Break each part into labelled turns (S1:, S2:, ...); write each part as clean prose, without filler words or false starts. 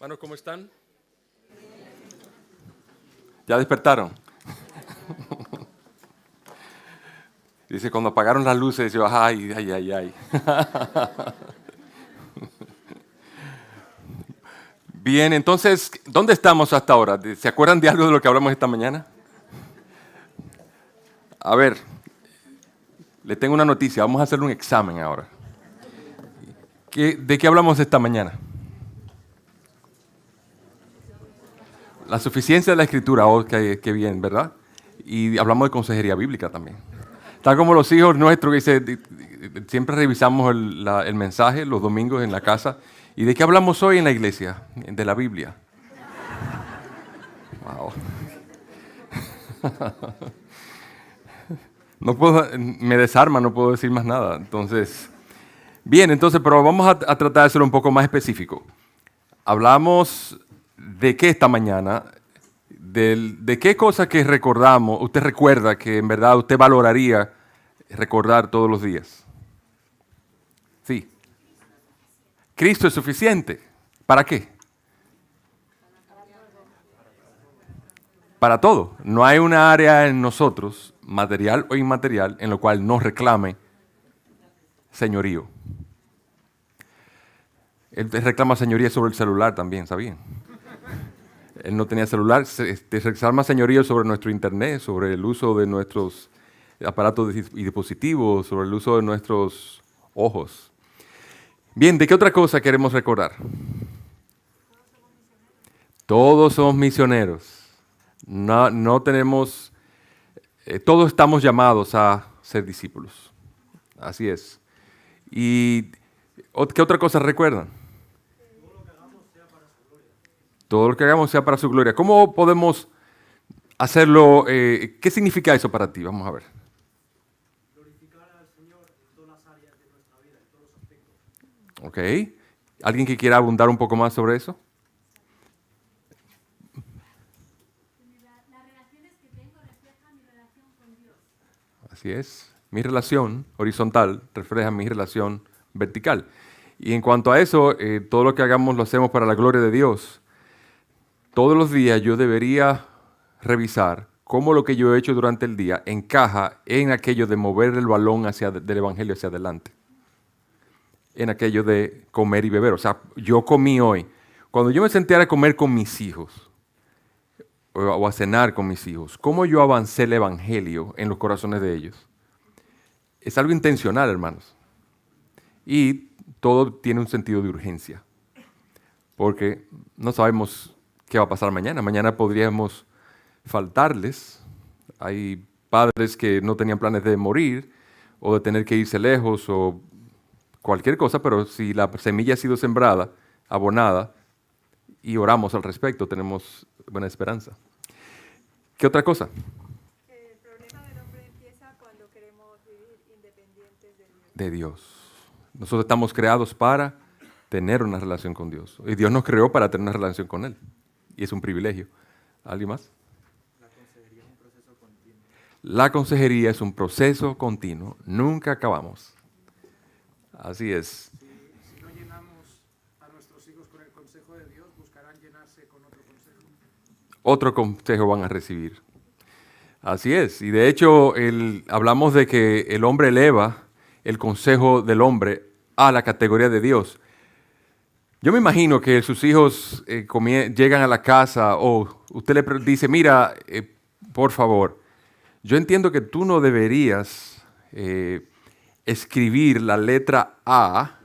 S1: Hermanos, ¿cómo están? ¿Ya despertaron? Dice, cuando apagaron las luces, yo, ay, ay, ay, ay. Bien, entonces, ¿dónde estamos hasta ahora? ¿Se acuerdan de algo de lo que hablamos esta mañana? A ver, le tengo una noticia, vamos a hacer un examen ahora. ¿De qué hablamos esta mañana? La suficiencia de la Escritura, oh, qué bien, ¿verdad? Y hablamos de consejería bíblica también. Tal como los hijos nuestros, que siempre revisamos el mensaje los domingos en la casa. ¿Y de qué hablamos hoy en la iglesia? De la Biblia. Wow. No puedo, me desarma, no puedo decir más nada. Entonces, bien, pero vamos a tratar de hacerlo un poco más específico. Hablamos de qué esta mañana, de qué cosa que recordamos, usted recuerda que en verdad usted valoraría recordar todos los días. Sí. Cristo es suficiente. ¿Para qué? Para todo. No hay una área en nosotros, material o inmaterial, en lo cual no reclame señorío. Él reclama señoría sobre el celular también, ¿sabían? Él no tenía celular, reclama señorío sobre nuestro internet, sobre el uso de nuestros aparatos y dispositivos, sobre el uso de nuestros ojos. Bien, ¿de qué otra cosa queremos recordar? Todos somos misioneros. No tenemos, todos estamos llamados a ser discípulos. Así es. ¿Y qué otra cosa recuerdan? Todo lo que hagamos sea para su gloria. ¿Cómo podemos hacerlo? ¿Qué significa eso para ti? Vamos a ver.
S2: Glorificar al Señor en todas las áreas de nuestra vida, en todos los aspectos.
S1: Ok. ¿Alguien que quiera abundar un poco más sobre eso?
S3: Las relaciones que tengo reflejan mi relación con Dios.
S1: Así es. Mi relación horizontal refleja mi relación vertical. Y en cuanto a eso, todo lo que hagamos lo hacemos para la gloria de Dios. Todos los días yo debería revisar cómo lo que yo he hecho durante el día encaja en aquello de mover el balón del Evangelio hacia adelante. En aquello de comer y beber. O sea, yo comí hoy. Cuando yo me senté a comer con mis hijos, o a cenar con mis hijos, ¿cómo yo avancé el Evangelio en los corazones de ellos? Es algo intencional, hermanos. Y todo tiene un sentido de urgencia. Porque no sabemos qué va a pasar mañana. Mañana podríamos faltarles. Hay padres que no tenían planes de morir o de tener que irse lejos o cualquier cosa, pero si la semilla ha sido sembrada, abonada, y oramos al respecto, tenemos buena esperanza. ¿Qué otra cosa?
S4: El problema del hombre empieza cuando queremos vivir independientes de Dios.
S1: De Dios. Nosotros estamos creados para tener una relación con Dios. Y Dios nos creó para tener una relación con Él. Y es un privilegio. ¿Alguien más?
S2: La consejería es un proceso continuo.
S1: La consejería es un proceso continuo. Nunca acabamos. Así es.
S2: Si no llenamos a nuestros hijos con el consejo de Dios, buscarán llenarse con otro consejo.
S1: Otro consejo van a recibir. Así es. Y de hecho, hablamos de que el hombre eleva el consejo del hombre a la categoría de Dios. Yo me imagino que sus hijos llegan a la casa o usted le dice, mira, por favor, yo entiendo que tú no deberías escribir la letra A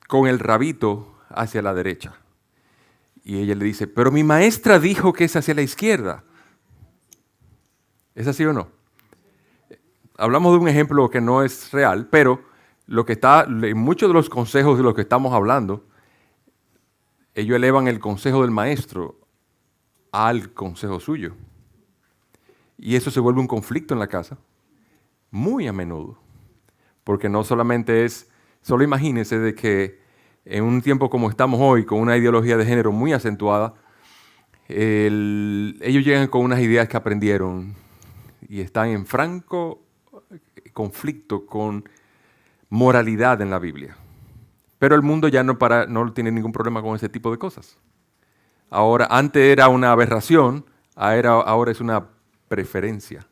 S1: con el rabito hacia la derecha. Y ella le dice, pero mi maestra dijo que es hacia la izquierda. ¿Es así o no? Hablamos de un ejemplo que no es real, pero muchos de los consejos de los que estamos hablando, ellos elevan el consejo del maestro al consejo suyo. Y eso se vuelve un conflicto en la casa, muy a menudo. Porque no solamente solo imagínense de que en un tiempo como estamos hoy, con una ideología de género muy acentuada, ellos llegan con unas ideas que aprendieron y están en franco conflicto con moralidad en la Biblia. Pero el mundo ya no tiene ningún problema con ese tipo de cosas. Ahora, antes era una aberración, ahora es una preferencia.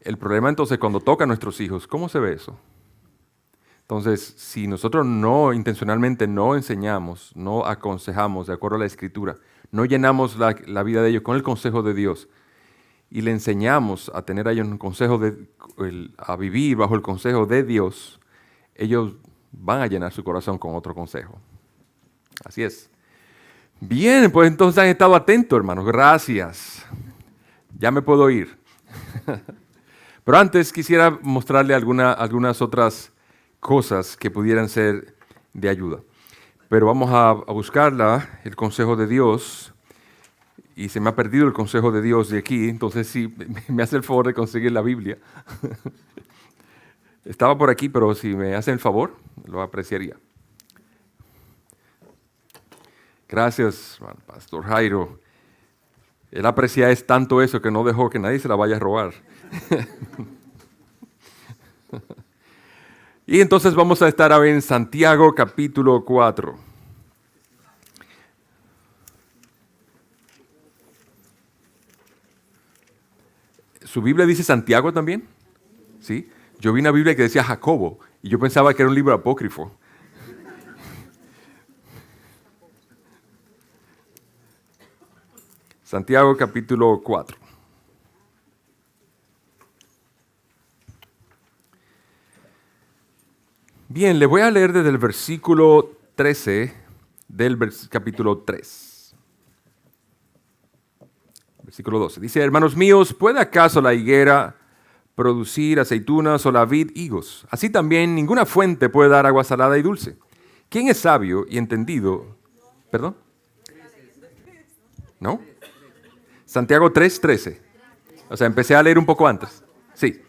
S1: El problema entonces cuando toca a nuestros hijos, ¿cómo se ve eso? Entonces, si nosotros intencionalmente no enseñamos, no aconsejamos de acuerdo a la Escritura, no llenamos la vida de ellos con el consejo de Dios y le enseñamos a tener a ellos a vivir bajo el consejo de Dios, ellos van a llenar su corazón con otro consejo. Así es. Bien, pues entonces han estado atentos, hermanos. Gracias. Ya me puedo ir. Pero antes quisiera mostrarle algunas otras cosas que pudieran ser de ayuda. Pero vamos a buscarla, el consejo de Dios. Y se me ha perdido el consejo de Dios de aquí, entonces sí, me hace el favor de conseguir la Biblia. Estaba por aquí, pero si me hacen el favor, lo apreciaría. Gracias, Pastor Jairo. Él aprecia tanto eso que no dejó que nadie se la vaya a robar. Y entonces vamos a estar ahora en Santiago capítulo 4. ¿Su Biblia dice Santiago también? ¿Sí? Yo vi una Biblia que decía Jacobo y yo pensaba que era un libro apócrifo. Santiago capítulo 4. Bien, le voy a leer desde el versículo 13 del capítulo 3. Versículo 12. Dice, hermanos míos, ¿puede acaso la higuera producir aceitunas o la vid higos? Así también ninguna fuente puede dar agua salada y dulce. ¿Quién es sabio y entendido? ¿Perdón? ¿No? Santiago 3:13. O sea, empecé a leer un poco antes. Sí.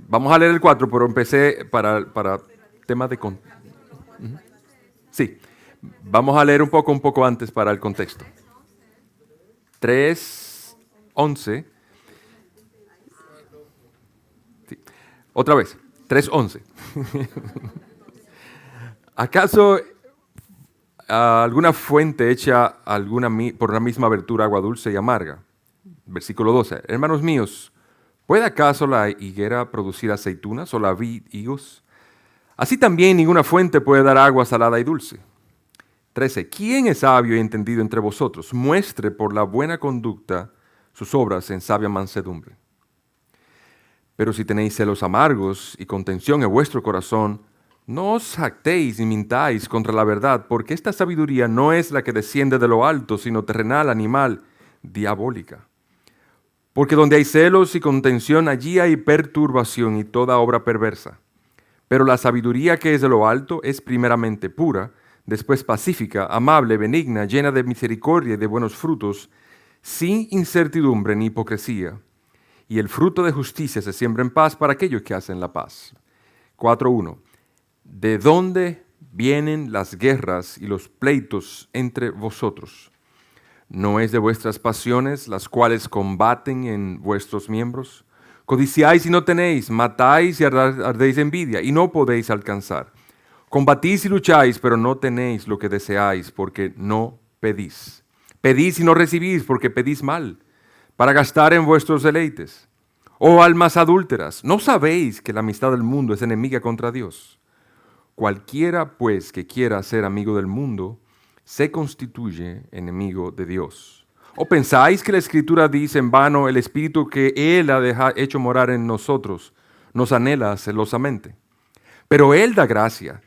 S1: Vamos a leer el 4, pero empecé para temas de... Sí. Vamos a leer un poco antes para el contexto. 3:11. Sí. Otra vez. 3:11. ¿Acaso alguna fuente hecha por una misma abertura agua dulce y amarga? Versículo 12. Hermanos míos, ¿puede acaso la higuera producir aceitunas o la vid higos? Así también ninguna fuente puede dar agua salada y dulce. 13. ¿Quién es sabio y entendido entre vosotros? Muestre por la buena conducta sus obras en sabia mansedumbre. Pero si tenéis celos amargos y contención en vuestro corazón, no os jactéis ni mintáis contra la verdad, porque esta sabiduría no es la que desciende de lo alto, sino terrenal, animal, diabólica. Porque donde hay celos y contención, allí hay perturbación y toda obra perversa. Pero la sabiduría que es de lo alto es primeramente pura, después pacífica, amable, benigna, llena de misericordia y de buenos frutos, sin incertidumbre ni hipocresía. Y el fruto de justicia se siembra en paz para aquellos que hacen la paz. 4:1. ¿De dónde vienen las guerras y los pleitos entre vosotros? ¿No es de vuestras pasiones las cuales combaten en vuestros miembros? Codiciáis y no tenéis, matáis y ardéis de envidia y no podéis alcanzar. Combatís y lucháis, pero no tenéis lo que deseáis porque no pedís. Pedís y no recibís porque pedís mal, para gastar en vuestros deleites. Oh almas adúlteras, ¿no sabéis que la amistad del mundo es enemiga contra Dios? Cualquiera, pues, que quiera ser amigo del mundo, se constituye enemigo de Dios. ¿O pensáis que la Escritura dice en vano, el Espíritu que Él ha hecho morar en nosotros nos anhela celosamente? Pero Él da gracia.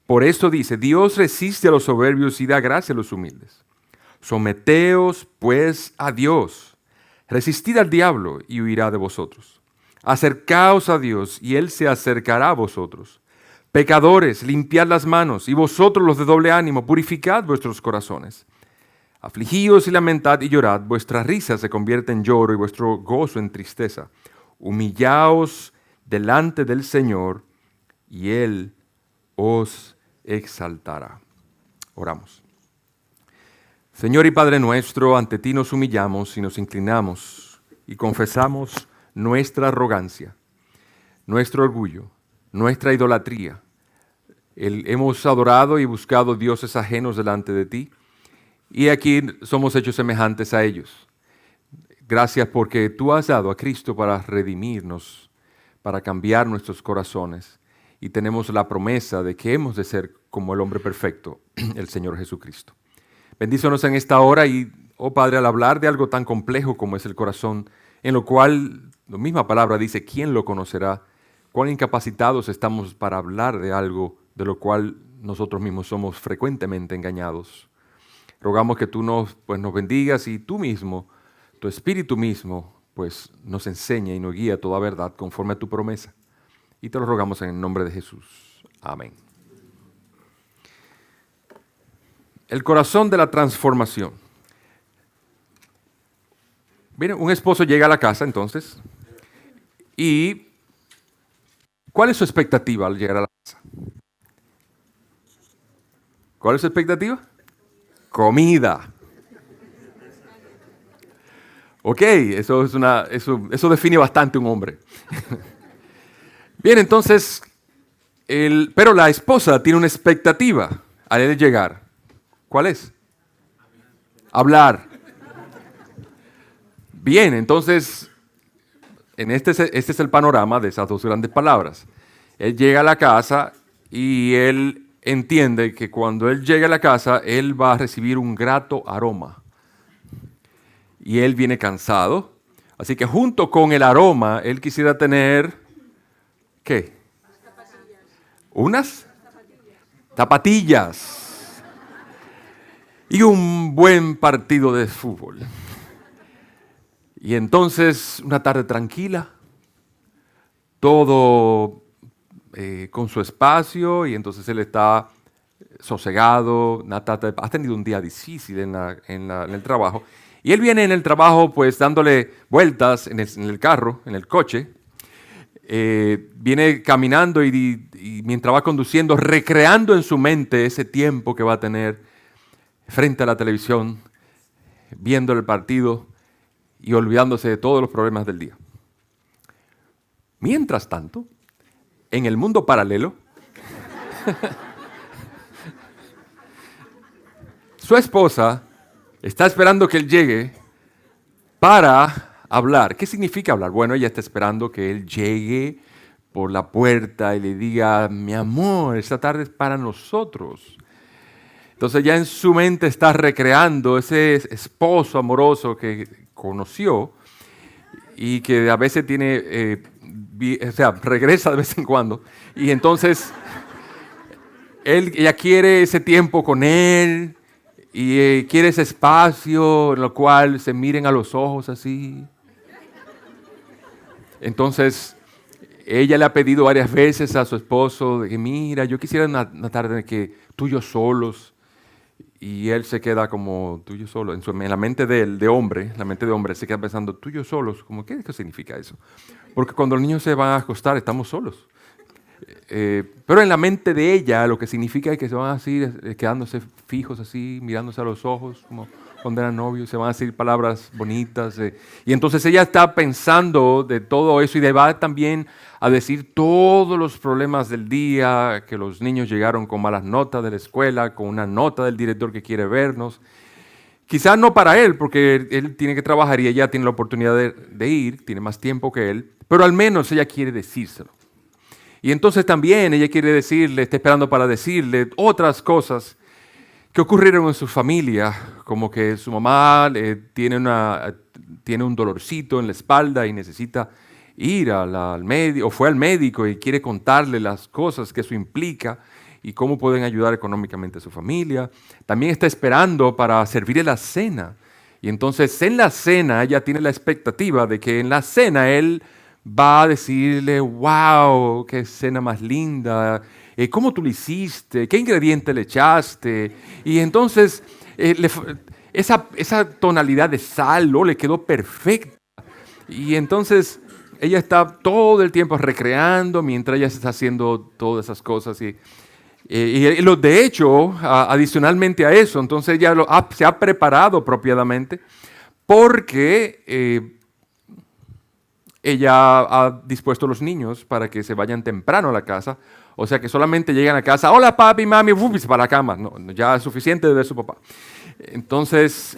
S1: Por esto dice, Dios resiste a los soberbios y da gracia a los humildes. Someteos, pues, a Dios. Resistid al diablo y huirá de vosotros. Acercaos a Dios y Él se acercará a vosotros. Pecadores, limpiad las manos, y vosotros los de doble ánimo, purificad vuestros corazones. Afligíos y lamentad y llorad, vuestra risa se convierte en lloro y vuestro gozo en tristeza. Humillaos delante del Señor, y Él os exaltará. Oramos. Señor y Padre nuestro, ante ti nos humillamos y nos inclinamos y confesamos nuestra arrogancia, nuestro orgullo, nuestra idolatría, Hemos adorado y buscado dioses ajenos delante de ti, y aquí somos hechos semejantes a ellos. Gracias porque tú has dado a Cristo para redimirnos, para cambiar nuestros corazones, y tenemos la promesa de que hemos de ser como el hombre perfecto, el Señor Jesucristo. Bendícenos en esta hora y, oh Padre, al hablar de algo tan complejo como es el corazón, en lo cual la misma palabra dice, ¿quién lo conocerá? Cuán incapacitados estamos para hablar de algo de lo cual nosotros mismos somos frecuentemente engañados. Rogamos que tú nos bendigas y tú mismo, tu Espíritu mismo, pues nos enseña y nos guía a toda verdad conforme a tu promesa. Y te lo rogamos en el nombre de Jesús. Amén. El corazón de la transformación. Miren, un esposo llega a la casa entonces y ¿cuál es su expectativa al llegar a la casa? ¿Cuál es su expectativa? Comida. Ok, eso define bastante un hombre. Bien, entonces, pero la esposa tiene una expectativa al él llegar. ¿Cuál es? Hablar. Bien, entonces, este es el panorama de esas dos grandes palabras. Él llega a la casa y él entiende que cuando él llegue a la casa, él va a recibir un grato aroma. Y él viene cansado. Así que junto con el aroma, él quisiera tener, ¿qué? ¿Unas? Zapatillas. Y un buen partido de fútbol. Y entonces, una tarde tranquila, todo con su espacio, y entonces él está sosegado, ha tenido un día difícil en el trabajo, y él viene en el trabajo pues dándole vueltas en el carro, en el coche, viene caminando y mientras va conduciendo, recreando en su mente ese tiempo que va a tener frente a la televisión, viendo el partido y olvidándose de todos los problemas del día. Mientras tanto, en el mundo paralelo, su esposa está esperando que él llegue para hablar. ¿Qué significa hablar? Bueno, ella está esperando que él llegue por la puerta y le diga, mi amor, esta tarde es para nosotros. Entonces ya en su mente está recreando ese esposo amoroso que conoció y que a veces tiene, regresa de vez en cuando. Y entonces ella quiere ese tiempo con él y quiere ese espacio en el cual se miren a los ojos así. Entonces ella le ha pedido varias veces a su esposo de que mira, yo quisiera una tarde que tú y yo solos. Y él se queda como tú y yo solo, en la mente de hombre, se queda pensando, tú y yo solos, como, ¿qué significa eso? Porque cuando los niños se van a acostar, estamos solos. Pero en la mente de ella, lo que significa es que se van así, quedándose fijos así, mirándose a los ojos, como cuando eran novios, se van a decir palabras bonitas. Y entonces ella está pensando de todo eso y va también a decir todos los problemas del día, que los niños llegaron con malas notas de la escuela, con una nota del director que quiere vernos. Quizás no para él, porque él tiene que trabajar y ella tiene la oportunidad de ir, tiene más tiempo que él, pero al menos ella quiere decírselo. Y entonces también ella quiere decirle, está esperando para decirle otras cosas que ocurrieron en su familia, como que su mamá tiene un dolorcito en la espalda y necesita ir al médico, o fue al médico y quiere contarle las cosas que eso implica y cómo pueden ayudar económicamente a su familia. También está esperando para servirle la cena. Y entonces en la cena ella tiene la expectativa de que en la cena él va a decirle, wow, qué cena más linda, cómo tú lo hiciste, qué ingrediente le echaste. Y entonces esa tonalidad de sal le quedó perfecta. Y entonces ella está todo el tiempo recreando mientras ella está haciendo todas esas cosas. Y de hecho, adicionalmente a eso, entonces ella se ha preparado propiamente porque ella ha dispuesto a los niños para que se vayan temprano a la casa. O sea que solamente llegan a casa, hola papi, mami, ¡uf! Para la cama. No, ya es suficiente de ver a su papá. Entonces,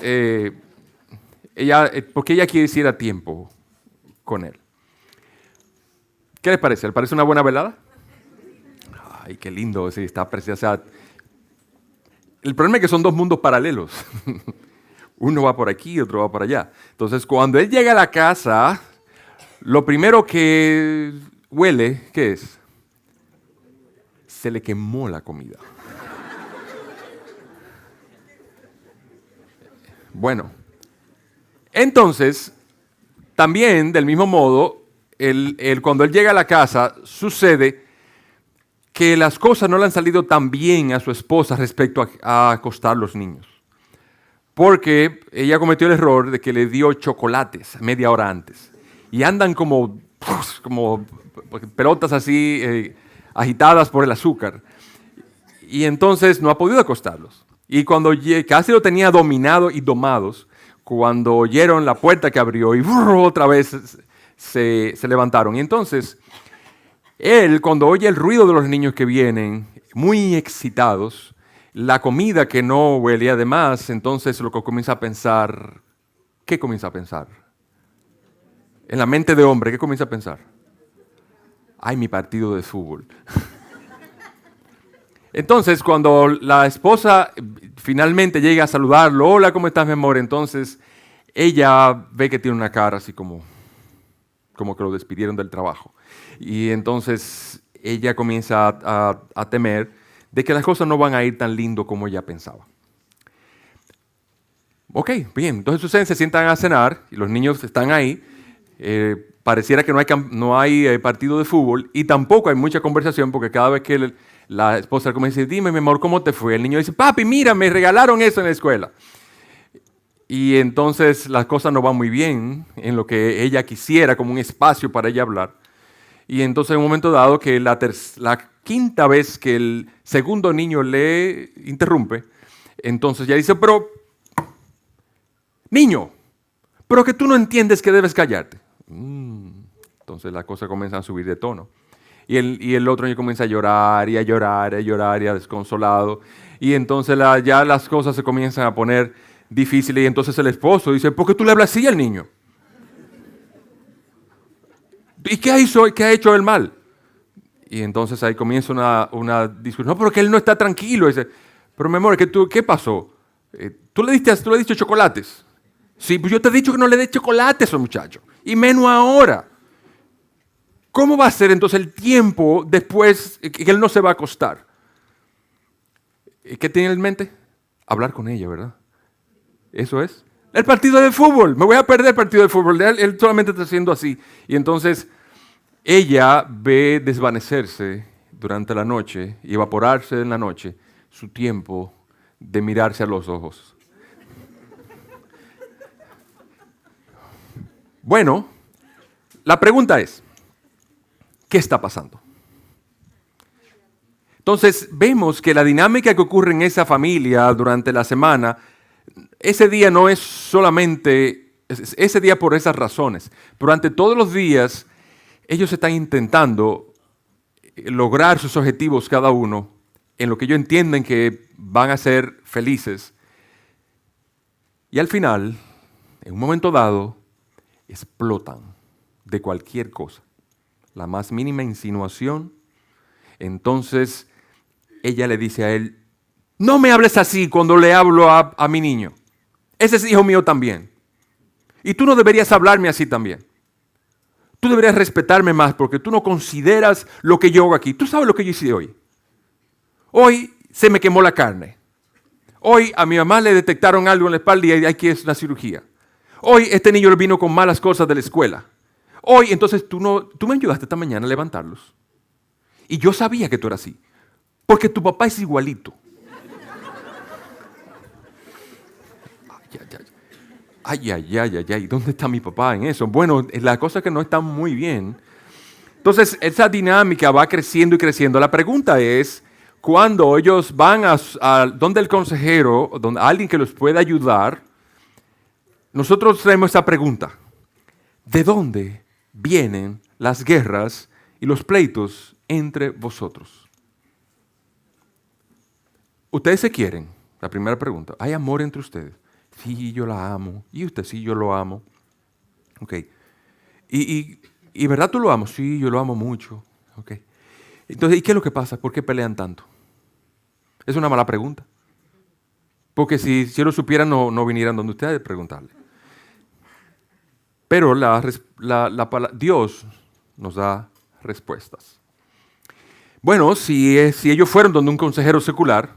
S1: porque ella quiere ir a tiempo con él. ¿Qué les parece? ¿Le parece una buena velada? Ay, qué lindo, sí, está preciosa. El problema es que son dos mundos paralelos. Uno va por aquí y otro va por allá. Entonces, cuando él llega a la casa, lo primero que huele, ¿qué es? Se le quemó la comida. Bueno, entonces, también del mismo modo, cuando él llega a la casa, sucede que las cosas no le han salido tan bien a su esposa respecto a acostar los niños. Porque ella cometió el error de que le dio chocolates media hora antes. Y andan como pelotas así agitadas por el azúcar. Y entonces no ha podido acostarlos. Y cuando casi lo tenía dominado y domados, cuando oyeron la puerta que abrió y otra vez se levantaron. Y entonces, él cuando oye el ruido de los niños que vienen, muy excitados, la comida que no huele y además, entonces lo que comienza a pensar, ¿qué comienza a pensar? En la mente de hombre, ¿qué comienza a pensar? Ay, mi partido de fútbol. Entonces, cuando la esposa finalmente llega a saludarlo, hola, ¿cómo estás, mi amor? Entonces, ella ve que tiene una cara así como que lo despidieron del trabajo. Y entonces, ella comienza a temer de que las cosas no van a ir tan lindo como ella pensaba. Ok, bien, entonces ustedes se sientan a cenar y los niños están ahí. Pareciera que no hay partido de fútbol y tampoco hay mucha conversación porque cada vez que la esposa comienza a decir, dime mi amor, ¿cómo te fue? El niño dice, papi, mira, me regalaron eso en la escuela. Y entonces las cosas no van muy bien en lo que ella quisiera, como un espacio para ella hablar. Y entonces en un momento dado que la quinta vez que el segundo niño le interrumpe, entonces ya dice, pero, niño, pero que tú no entiendes que debes callarte. Entonces las cosas comienzan a subir de tono. Y el otro niño comienza a llorar y a llorar y a llorar y a desconsolado. Y entonces ya las cosas se comienzan a poner difíciles. Y entonces el esposo dice, ¿por qué tú le hablas así al niño? ¿Y qué ha hecho él mal? Y entonces ahí comienza una discusión. No, porque él no está tranquilo. Dice, pero mi amor, ¿qué pasó? ¿Tú le diste chocolates? Sí, pues yo te he dicho que no le dé chocolates a esos muchachos. Y menos ahora. ¿Cómo va a ser entonces el tiempo después que él no se va a acostar? ¿Qué tiene en mente? Hablar con ella, ¿verdad? Eso es. El partido de fútbol. Me voy a perder el partido de fútbol. Él solamente está haciendo así. Y entonces ella ve desvanecerse durante la noche y evaporarse en la noche su tiempo de mirarse a los ojos. Bueno, la pregunta es, ¿qué está pasando? Entonces vemos que la dinámica que ocurre en esa familia durante la semana, ese día no es solamente, ese día por esas razones. Durante todos los días ellos están intentando lograr sus objetivos cada uno en lo que ellos entienden que van a ser felices. Y al final, en un momento dado, explotan de cualquier cosa. La más mínima insinuación. Entonces ella le dice a él, no me hables así cuando le hablo a mi niño. Ese es hijo mío también. Y tú no deberías hablarme así también. Tú deberías respetarme más porque tú no consideras lo que yo hago aquí. Tú sabes lo que yo hice hoy. Hoy se me quemó la carne. Hoy a mi mamá le detectaron algo en la espalda y hay que hacer una cirugía. Hoy este niño vino con malas cosas de la escuela. Hoy, entonces, tú me ayudaste esta mañana a levantarlos. Y yo sabía que tú eras así. Porque tu papá es igualito. Ay, ¿dónde está mi papá en eso? Bueno, la cosa es que no está muy bien. Entonces, esa dinámica va creciendo y creciendo. La pregunta es, cuando ellos van a donde el consejero, donde alguien que los pueda ayudar, nosotros traemos esa pregunta. ¿De dónde vienen las guerras y los pleitos entre vosotros. ¿Ustedes se quieren? La primera pregunta. ¿Hay amor entre ustedes? Sí, yo la amo. ¿Y usted? Sí, yo lo amo. Ok. ¿Y verdad tú lo amas? Sí, yo lo amo mucho. Ok. Entonces, ¿y qué es lo que pasa? ¿Por qué pelean tanto? Es una mala pregunta. Porque si lo supieran, no vinieran donde ustedes a preguntarle. Pero Dios nos da respuestas. Bueno, si ellos fueron donde un consejero secular,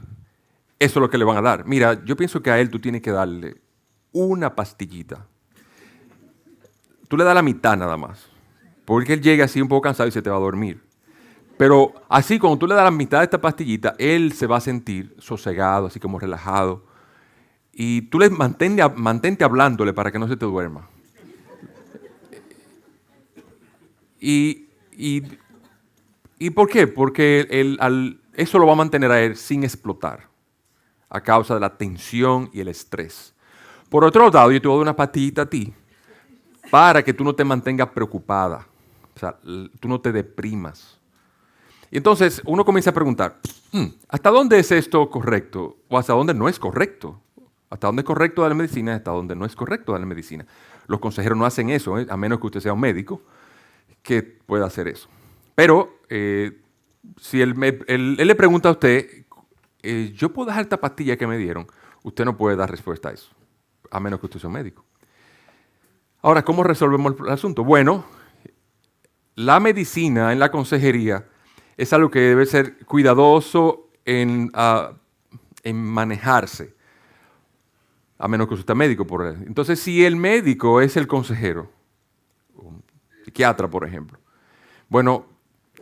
S1: eso es lo que le van a dar. Mira, yo pienso que a él tú tienes que darle una pastillita. Tú le das la mitad nada más. Porque él llega así un poco cansado y se te va a dormir. Pero así, cuando tú le das la mitad de esta pastillita, él se va a sentir sosegado, así como relajado. Y tú le mantente hablándole para que no se te duerma. ¿Y por qué? Porque eso lo va a mantener a él sin explotar a causa de la tensión y el estrés. Por otro lado, yo te voy a dar una pastillita a ti para que tú no te mantengas preocupada, o sea, tú no te deprimas. Y entonces uno comienza a preguntar, ¿hasta dónde es esto correcto? ¿O hasta dónde no es correcto? ¿Hasta dónde es correcto darle medicina y hasta dónde no es correcto darle medicina? Los consejeros no hacen eso, a menos que usted sea un médico que pueda hacer eso. Pero si él le pregunta a usted, ¿yo puedo dejar esta pastilla que me dieron? Usted no puede dar respuesta a eso, a menos que usted sea un médico. Ahora, ¿cómo resolvemos el asunto? Bueno, la medicina en la consejería es algo que debe ser cuidadoso en manejarse, a menos que usted sea médico. Entonces, si el médico es el consejero, un psiquiatra, por ejemplo, bueno,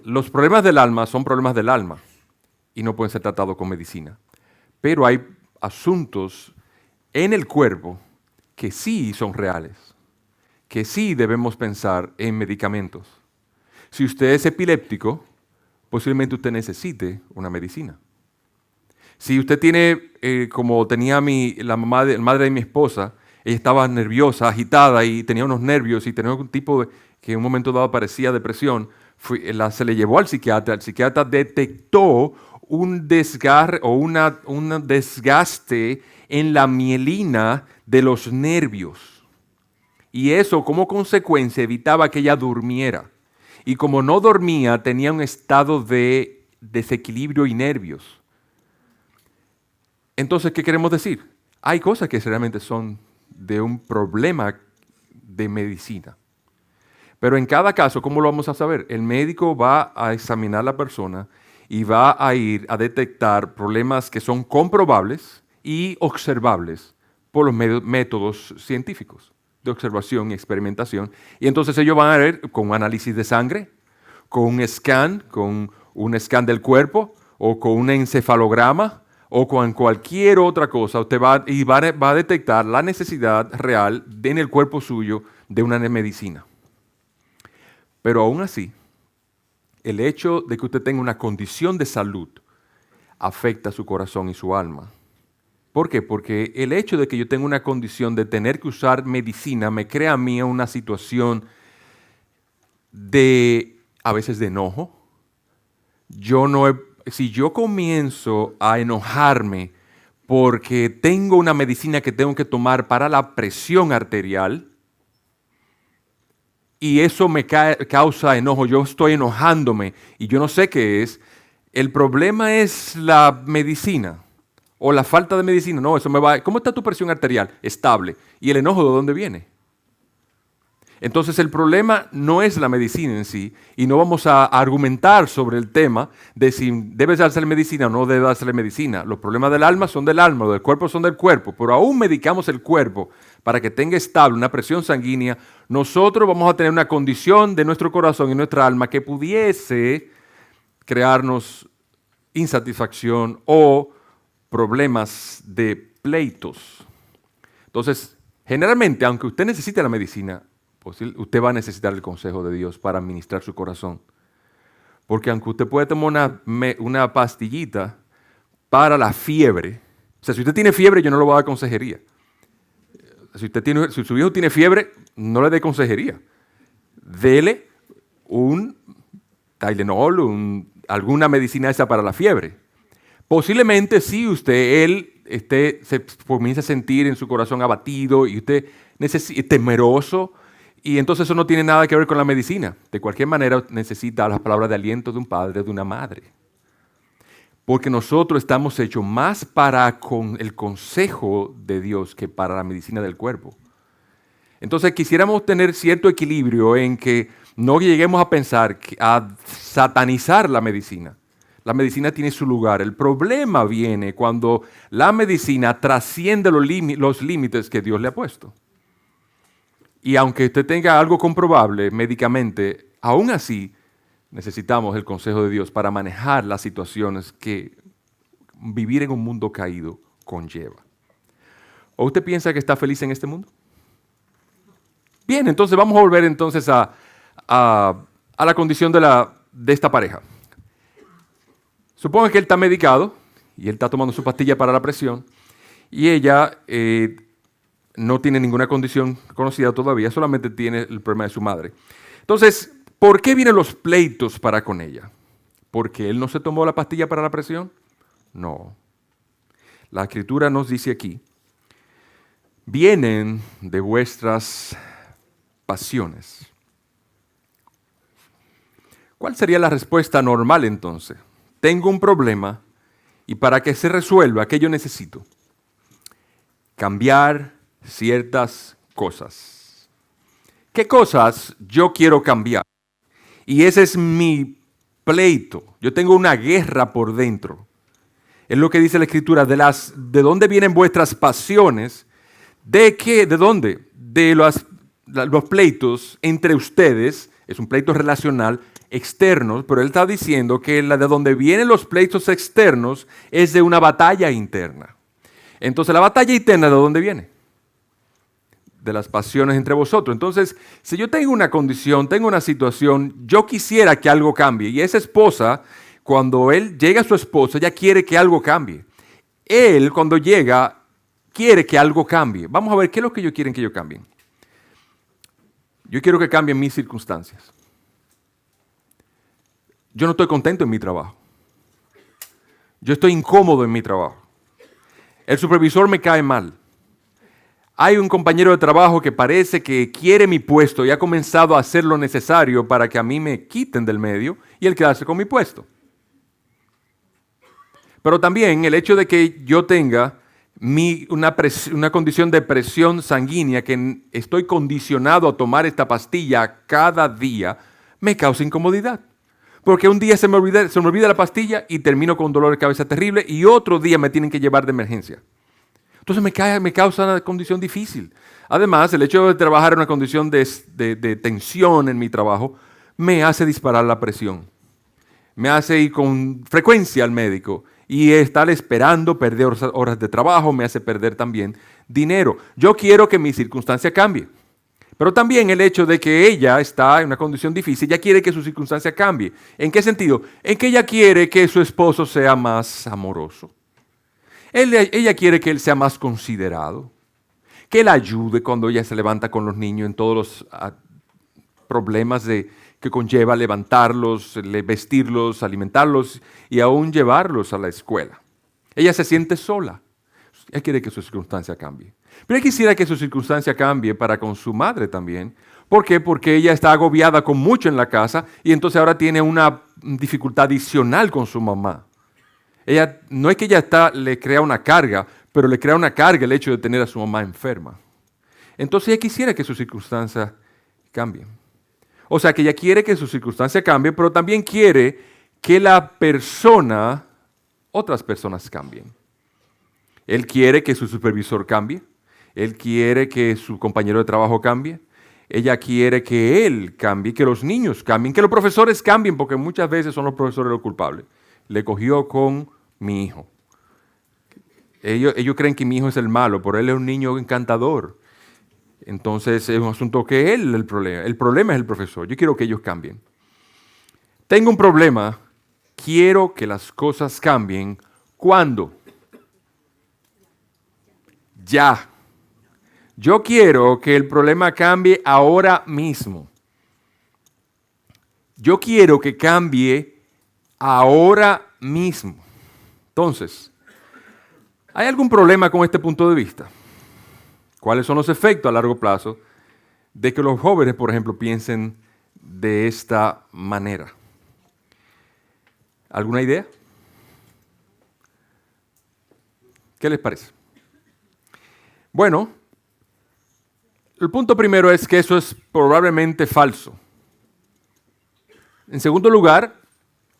S1: los problemas del alma son problemas del alma y no pueden ser tratados con medicina. Pero hay asuntos en el cuerpo que sí son reales, que sí debemos pensar en medicamentos. Si usted es epiléptico, posiblemente usted necesite una medicina. Si usted tiene, como tenía la madre de mi esposa, ella estaba nerviosa, agitada y tenía unos nervios y tenía un tipo que en un momento dado parecía depresión, se le llevó al psiquiatra. El psiquiatra detectó un desgarre o un desgaste en la mielina de los nervios. Y eso, como consecuencia, evitaba que ella durmiera. Y como no dormía, tenía un estado de desequilibrio y nervios. Entonces, ¿qué queremos decir? Hay cosas que realmente son de un problema de medicina. Pero en cada caso, ¿cómo lo vamos a saber? El médico va a examinar a la persona y va a ir a detectar problemas que son comprobables y observables por los métodos científicos de observación y experimentación. Y entonces ellos van a ver con un análisis de sangre, con un scan del cuerpo o con un encefalograma o con cualquier otra cosa. Usted va a detectar la necesidad real en el cuerpo suyo de una medicina. Pero aún así, el hecho de que usted tenga una condición de salud afecta su corazón y su alma. ¿Por qué? Porque el hecho de que yo tenga una condición de tener que usar medicina me crea a mí una situación a veces de enojo. Si yo comienzo a enojarme porque tengo una medicina que tengo que tomar para la presión arterial, y eso me causa enojo, yo estoy enojándome y yo no sé qué es, el problema es la medicina o la falta de medicina. No, eso me va. ¿Cómo está tu presión arterial? Estable. ¿Y el enojo de dónde viene? Entonces el problema no es la medicina en sí y no vamos a argumentar sobre el tema de si debe dársele medicina o no debe dársele medicina. Los problemas del alma son del alma, los del cuerpo son del cuerpo, pero aún medicamos el cuerpo para que tenga estable una presión sanguínea. Nosotros vamos a tener una condición de nuestro corazón y nuestra alma que pudiese crearnos insatisfacción o problemas de pleitos. Entonces, generalmente, aunque usted necesite la medicina, usted va a necesitar el consejo de Dios para administrar su corazón. Porque aunque usted puede tomar una pastillita para la fiebre, o sea, si usted tiene fiebre, yo no le voy a dar consejería. Si su hijo tiene fiebre, no le dé consejería. dele un Tylenol, alguna medicina esa para la fiebre. Posiblemente sí él se comienza a sentir en su corazón abatido y usted temeroso, y entonces eso no tiene nada que ver con la medicina. De cualquier manera necesita las palabras de aliento de un padre, de una madre. Porque nosotros estamos hechos más para el consejo de Dios que para la medicina del cuerpo. Entonces quisiéramos tener cierto equilibrio en que no lleguemos a pensar, a satanizar la medicina. La medicina tiene su lugar. El problema viene cuando la medicina trasciende los límites que Dios le ha puesto. Y aunque usted tenga algo comprobable médicamente, aún así necesitamos el consejo de Dios para manejar las situaciones que vivir en un mundo caído conlleva. ¿O usted piensa que está feliz en este mundo? Bien, entonces vamos a volver entonces a la condición de esta pareja. Suponga que él está medicado y él está tomando su pastilla para la presión y ella no tiene ninguna condición conocida todavía, solamente tiene el problema de su madre. Entonces, ¿por qué vienen los pleitos para con ella? ¿Porque él no se tomó la pastilla para la presión? No. La Escritura nos dice aquí, vienen de vuestras pasiones. ¿Cuál sería la respuesta normal entonces? Tengo un problema y para que se resuelva, ¿qué yo necesito? Cambiar ciertas cosas. ¿Qué cosas yo quiero cambiar? Y ese es mi pleito. Yo tengo una guerra por dentro. Es lo que dice la Escritura, ¿de dónde vienen vuestras pasiones? ¿De qué? ¿De dónde? De los pleitos entre ustedes, es un pleito relacional, externos, pero él está diciendo que de donde vienen los pleitos externos es de una batalla interna. Entonces, la batalla interna, ¿de dónde viene? De las pasiones entre vosotros. Entonces, si yo tengo una condición, tengo una situación, yo quisiera que algo cambie. Y esa esposa, cuando él llega a su esposa, ella quiere que algo cambie. Él, cuando llega, quiere que algo cambie. Vamos a ver, ¿qué es lo que ellos quieren que yo cambie? Yo quiero que cambien mis circunstancias. Yo no estoy contento en mi trabajo. Yo estoy incómodo en mi trabajo. El supervisor me cae mal. Hay un compañero de trabajo que parece que quiere mi puesto y ha comenzado a hacer lo necesario para que a mí me quiten del medio y él quedarse con mi puesto. Pero también el hecho de que yo tenga una condición de presión sanguínea, que estoy condicionado a tomar esta pastilla cada día, me causa incomodidad. Porque un día se me olvida la pastilla y termino con un dolor de cabeza terrible y otro día me tienen que llevar de emergencia. Entonces me causa una condición difícil. Además, el hecho de trabajar en una condición de tensión en mi trabajo me hace disparar la presión. Me hace ir con frecuencia al médico y estar esperando, perder horas de trabajo, me hace perder también dinero. Yo quiero que mi circunstancia cambie. Pero también el hecho de que ella está en una condición difícil, ella quiere que su circunstancia cambie. ¿En qué sentido? En que ella quiere que su esposo sea más amoroso. Ella quiere que él sea más considerado. Que él ayude cuando ella se levanta con los niños en todos los problemas que conlleva levantarlos, vestirlos, alimentarlos y aún llevarlos a la escuela. Ella se siente sola. Ella quiere que su circunstancia cambie. Pero ella quisiera que su circunstancia cambie para con su madre también. ¿Por qué? Porque ella está agobiada con mucho en la casa y entonces ahora tiene una dificultad adicional con su mamá. Ella, no es que ella le crea una carga, pero le crea una carga el hecho de tener a su mamá enferma. Entonces ella quisiera que su circunstancia cambie. O sea, que ella quiere que su circunstancia cambie, pero también quiere que otras personas cambien. Él quiere que su supervisor cambie. Él quiere que su compañero de trabajo cambie. Ella quiere que él cambie, que los niños cambien, que los profesores cambien, porque muchas veces son los profesores los culpables. Le cogió con mi hijo. Ellos creen que mi hijo es el malo, pero él es un niño encantador. Entonces es un asunto que él es el problema. El problema es el profesor. Yo quiero que ellos cambien. Tengo un problema. Quiero que las cosas cambien. ¿Cuándo? Ya. Yo quiero que el problema cambie ahora mismo. Yo quiero que cambie ahora mismo. Entonces, ¿hay algún problema con este punto de vista? ¿Cuáles son los efectos a largo plazo de que los jóvenes, por ejemplo, piensen de esta manera? ¿Alguna idea? ¿Qué les parece? Bueno, el punto primero es que eso es probablemente falso. En segundo lugar,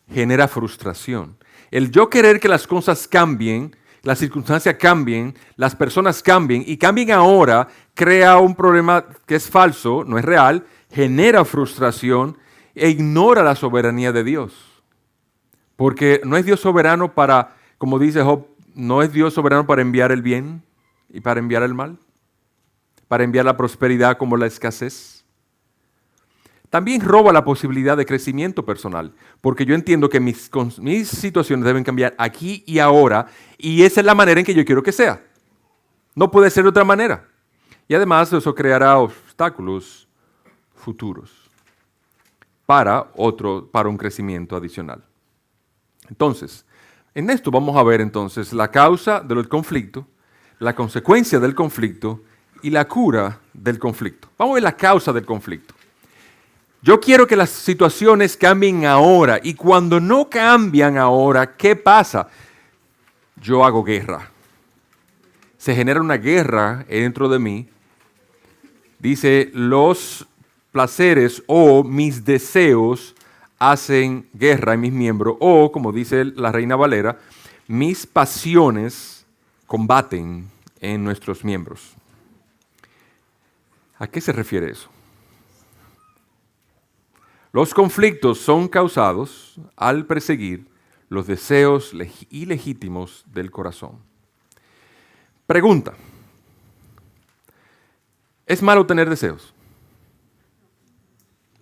S1: genera frustración. El yo querer que las cosas cambien, las circunstancias cambien, las personas cambien y cambien ahora, crea un problema que es falso, no es real, genera frustración e ignora la soberanía de Dios. Porque no es Dios soberano para, como dice Job, no es Dios soberano para enviar el bien y para enviar el mal, para enviar la prosperidad como la escasez. También roba la posibilidad de crecimiento personal, porque yo entiendo que mis situaciones deben cambiar aquí y ahora, y esa es la manera en que yo quiero que sea. No puede ser de otra manera. Y además eso creará obstáculos futuros para un crecimiento adicional. Entonces, en esto vamos a ver entonces la causa del conflicto, la consecuencia del conflicto y la cura del conflicto. Vamos a ver la causa del conflicto. Yo quiero que las situaciones cambien ahora y cuando no cambian ahora, ¿qué pasa? Yo hago guerra. Se genera una guerra dentro de mí. Dice, los placeres o mis deseos hacen guerra en mis miembros o, como dice la Reina Valera, mis pasiones combaten en nuestros miembros. ¿A qué se refiere eso? Los conflictos son causados al perseguir los deseos ilegítimos del corazón. Pregunta. ¿Es malo tener deseos?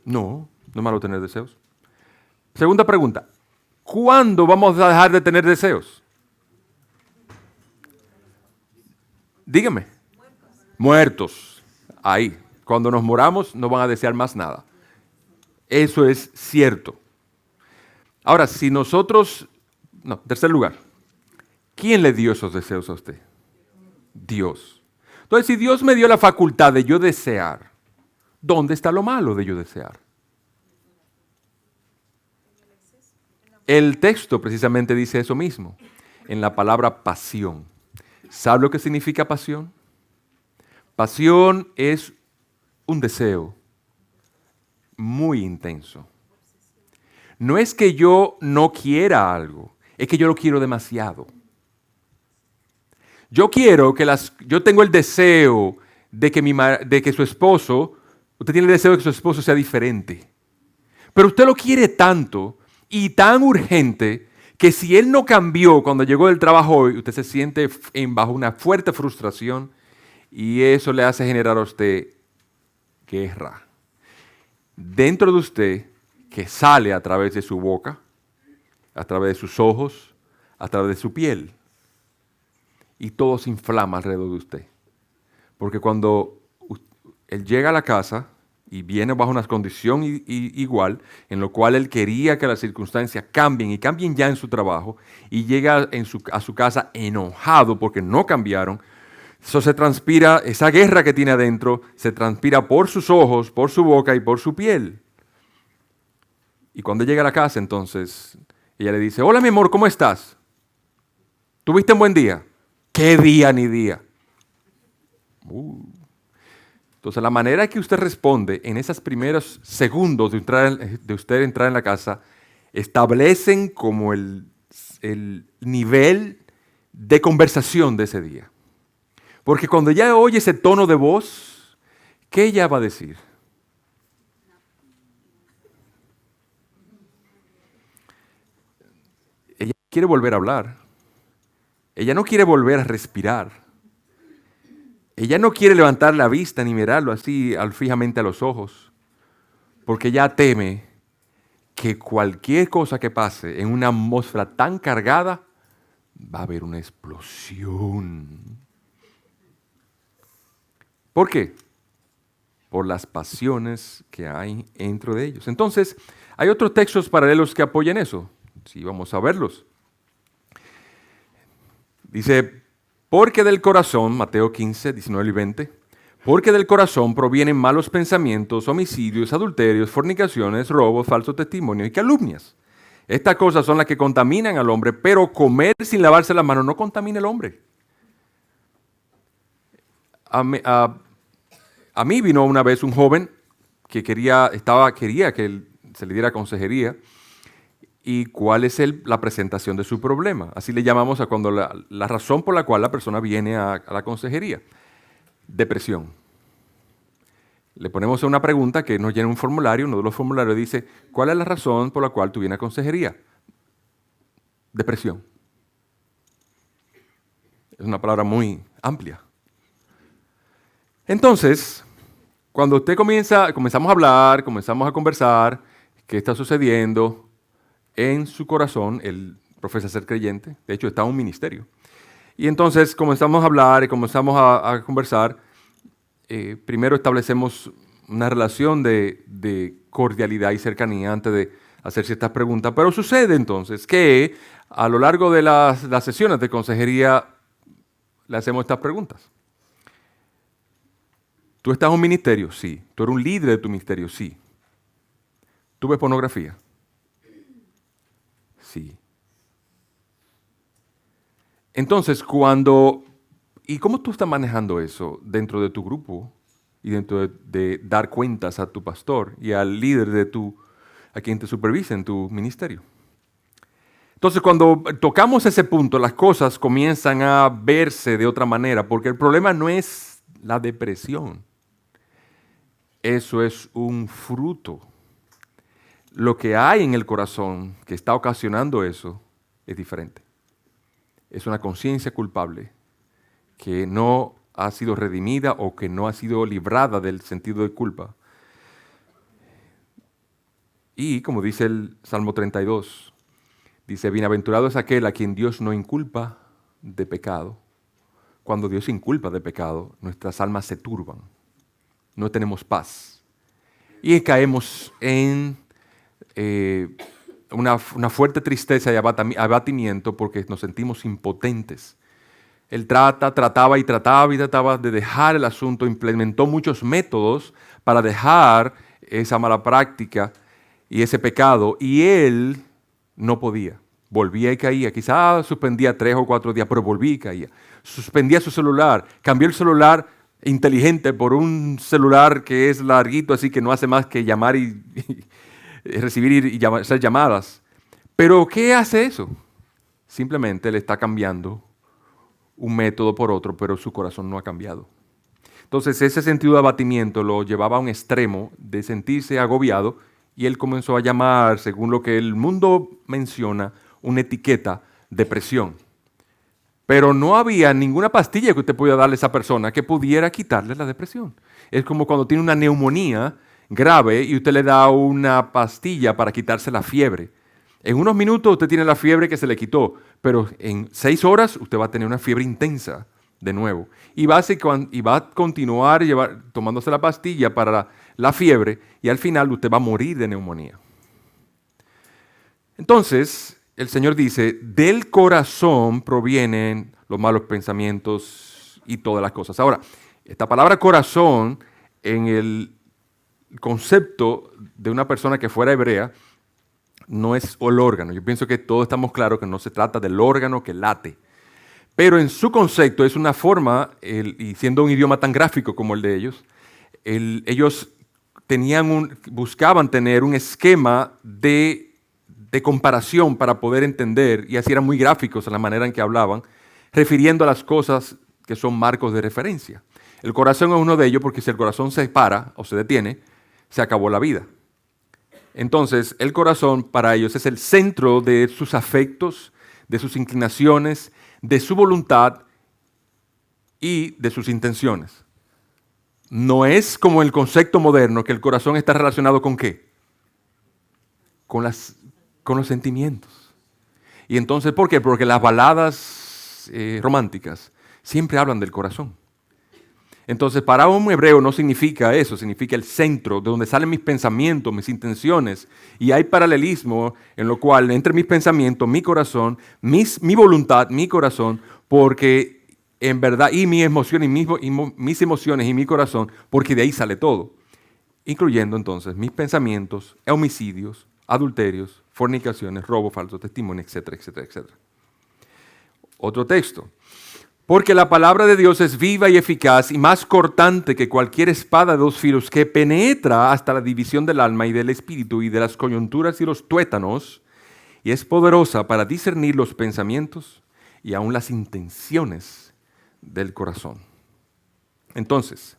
S1: No, no es malo tener deseos. Segunda pregunta. ¿Cuándo vamos a dejar de tener deseos? Dígame. Muertos. Ahí. Cuando nos moramos no van a desear más nada. Eso es cierto. Ahora, si nosotros... No, tercer lugar. ¿Quién le dio esos deseos a usted? Dios. Entonces, si Dios me dio la facultad de yo desear, ¿dónde está lo malo de yo desear? El texto precisamente dice eso mismo, en la palabra pasión. ¿Sabe lo que significa pasión? Pasión es un deseo muy intenso. No es que yo no quiera algo, es que yo lo quiero demasiado. Yo tengo el deseo de que su esposo, usted tiene el deseo de que su esposo sea diferente. Pero usted lo quiere tanto y tan urgente que si él no cambió cuando llegó del trabajo hoy, usted se siente bajo una fuerte frustración y eso le hace generar a usted guerra dentro de usted que sale a través de su boca, a través de sus ojos, a través de su piel. Y todo se inflama alrededor de usted. Porque cuando él llega a la casa y viene bajo una condición igual, en lo cual él quería que las circunstancias cambien y cambien ya en su trabajo, y llega a su casa enojado porque no cambiaron, eso se transpira, esa guerra que tiene adentro, se transpira por sus ojos, por su boca y por su piel. Y cuando llega a la casa, entonces, ella le dice, hola mi amor, ¿cómo estás? ¿Tuviste un buen día? ¿Qué día ni día? Entonces, la manera que usted responde en esos primeros segundos de usted entrar en la casa, establecen como el nivel de conversación de ese día. Porque cuando ella oye ese tono de voz, ¿qué ella va a decir? Ella quiere volver a hablar. Ella no quiere volver a respirar. Ella no quiere levantar la vista ni mirarlo así fijamente a los ojos. Porque ella teme que cualquier cosa que pase en una atmósfera tan cargada, va a haber una explosión. ¿Por qué? por las pasiones que hay dentro de ellos. Entonces, hay otros textos paralelos que apoyan eso. Sí, vamos a verlos. Dice, porque del corazón, Mateo 15, 19 y 20, porque del corazón provienen malos pensamientos, homicidios, adulterios, fornicaciones, robos, falsos testimonios y calumnias. Estas cosas son las que contaminan al hombre, pero comer sin lavarse las manos no contamina al hombre. A mí vino una vez un joven que quería que se le diera consejería. ¿Y cuál es la presentación de su problema? Así le llamamos a cuando la razón por la cual la persona viene a la consejería. Depresión. Le ponemos una pregunta que nos llena un formulario, uno de los formularios dice, ¿cuál es la razón por la cual tú vienes a consejería? Depresión. Es una palabra muy amplia. Entonces, cuando usted comenzamos a hablar, comenzamos a conversar, ¿qué está sucediendo? En su corazón, él profesa ser creyente, de hecho está en un ministerio. Y entonces comenzamos a hablar y comenzamos a conversar. Primero establecemos una relación de cordialidad y cercanía antes de hacer ciertas preguntas. Pero sucede entonces que a lo largo de las sesiones de consejería le hacemos estas preguntas. ¿Tú estás en un ministerio? Sí. ¿Tú eres un líder de tu ministerio? Sí. ¿Tú ves pornografía? Sí. Entonces, ¿y cómo tú estás manejando eso dentro de tu grupo y dentro de dar cuentas a tu pastor y al líder a quien te supervisa en tu ministerio? Entonces, cuando tocamos ese punto, las cosas comienzan a verse de otra manera, porque el problema no es la depresión. Eso es un fruto. Lo que hay en el corazón que está ocasionando eso es diferente. Es una conciencia culpable que no ha sido redimida o que no ha sido librada del sentido de culpa. Y como dice el Salmo 32, dice, bienaventurado es aquel a quien Dios no inculpa de pecado. Cuando Dios inculpa de pecado, nuestras almas se turban. No tenemos paz. Y caemos en una fuerte tristeza y abatimiento porque nos sentimos impotentes. Él trataba de dejar el asunto, implementó muchos métodos para dejar esa mala práctica y ese pecado, y él no podía. Volvía y caía, quizás suspendía 3 o 4 días, pero volvía y caía. Suspendía su celular, cambió el celular inteligente por un celular que es larguito, así que no hace más que llamar y recibir y hacer llamadas. Pero ¿qué hace eso? Simplemente le está cambiando un método por otro, pero su corazón no ha cambiado. Entonces ese sentido de abatimiento lo llevaba a un extremo de sentirse agobiado y él comenzó a llamar, según lo que el mundo menciona, una etiqueta, depresión. Pero no había ninguna pastilla que usted pudiera darle a esa persona que pudiera quitarle la depresión. Es como cuando tiene una neumonía grave y usted le da una pastilla para quitarse la fiebre. En unos minutos usted tiene la fiebre que se le quitó, pero en 6 horas usted va a tener una fiebre intensa de nuevo. Y va a continuar tomándose la pastilla para la fiebre y al final usted va a morir de neumonía. Entonces, el Señor dice, del corazón provienen los malos pensamientos y todas las cosas. Ahora, esta palabra corazón en el concepto de una persona que fuera hebrea no es el órgano. Yo pienso que todos estamos claros que no se trata del órgano que late. Pero en su concepto es una forma, y siendo un idioma tan gráfico como el de ellos, ellos buscaban tener un esquema de comparación para poder entender, y así eran muy gráficos en la manera en que hablaban, refiriendo a las cosas que son marcos de referencia. El corazón es uno de ellos porque si el corazón se para o se detiene, se acabó la vida. Entonces, el corazón para ellos es el centro de sus afectos, de sus inclinaciones, de su voluntad y de sus intenciones. No es como el concepto moderno que el corazón está relacionado con ¿qué? Con los sentimientos. Y entonces, ¿por qué? Porque las baladas románticas siempre hablan del corazón. Entonces, para un hebreo no significa eso, significa el centro, de donde salen mis pensamientos, mis intenciones. Y hay paralelismo en lo cual entre mis pensamientos, mi corazón, mi voluntad, mi corazón, porque en verdad, y mis emociones, mis emociones y mi corazón, porque de ahí sale todo. Incluyendo entonces mis pensamientos, homicidios, adulterios, fornicaciones, robo, falso testimonio, etcétera, etcétera, etcétera. Otro texto. Porque la palabra de Dios es viva y eficaz y más cortante que cualquier espada de dos filos que penetra hasta la división del alma y del espíritu y de las coyunturas y los tuétanos y es poderosa para discernir los pensamientos y aún las intenciones del corazón. Entonces,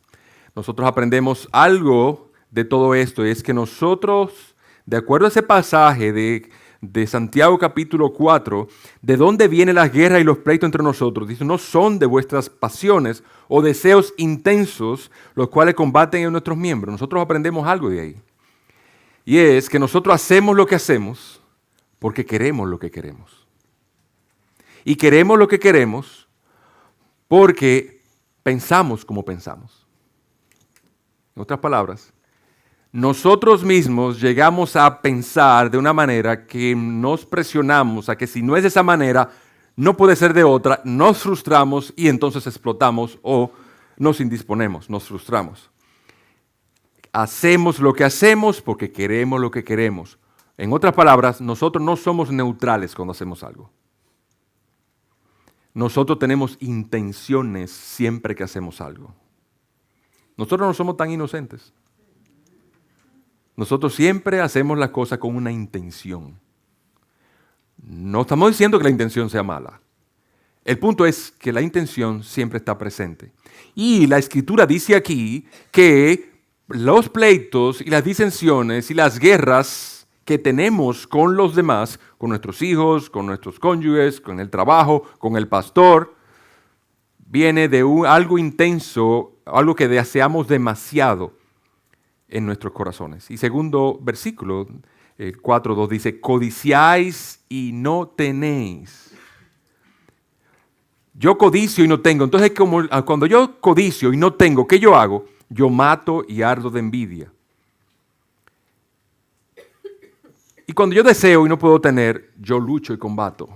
S1: nosotros aprendemos algo de todo esto y es que nosotros, de acuerdo a ese pasaje de Santiago capítulo 4, de dónde vienen las guerras y los pleitos entre nosotros. Dice, no son de vuestras pasiones o deseos intensos los cuales combaten en nuestros miembros. Nosotros aprendemos algo de ahí. Y es que nosotros hacemos lo que hacemos porque queremos lo que queremos. Y queremos lo que queremos porque pensamos como pensamos. En otras palabras, nosotros mismos llegamos a pensar de una manera que nos presionamos a que si no es de esa manera, no puede ser de otra, nos frustramos y entonces explotamos o nos indisponemos, nos frustramos. Hacemos lo que hacemos porque queremos lo que queremos. En otras palabras, nosotros no somos neutrales cuando hacemos algo. Nosotros tenemos intenciones siempre que hacemos algo. Nosotros no somos tan inocentes. Nosotros siempre hacemos las cosas con una intención. No estamos diciendo que la intención sea mala. El punto es que la intención siempre está presente. Y la Escritura dice aquí que los pleitos y las disensiones y las guerras que tenemos con los demás, con nuestros hijos, con nuestros cónyuges, con el trabajo, con el pastor, viene de algo intenso, algo que deseamos demasiado en nuestros corazones. Y segundo versículo, 4:2 dice, codiciáis y no tenéis. Yo codicio y no tengo. Entonces, cuando yo codicio y no tengo, ¿qué yo hago? Yo mato y ardo de envidia. Y cuando yo deseo y no puedo tener, yo lucho y combato.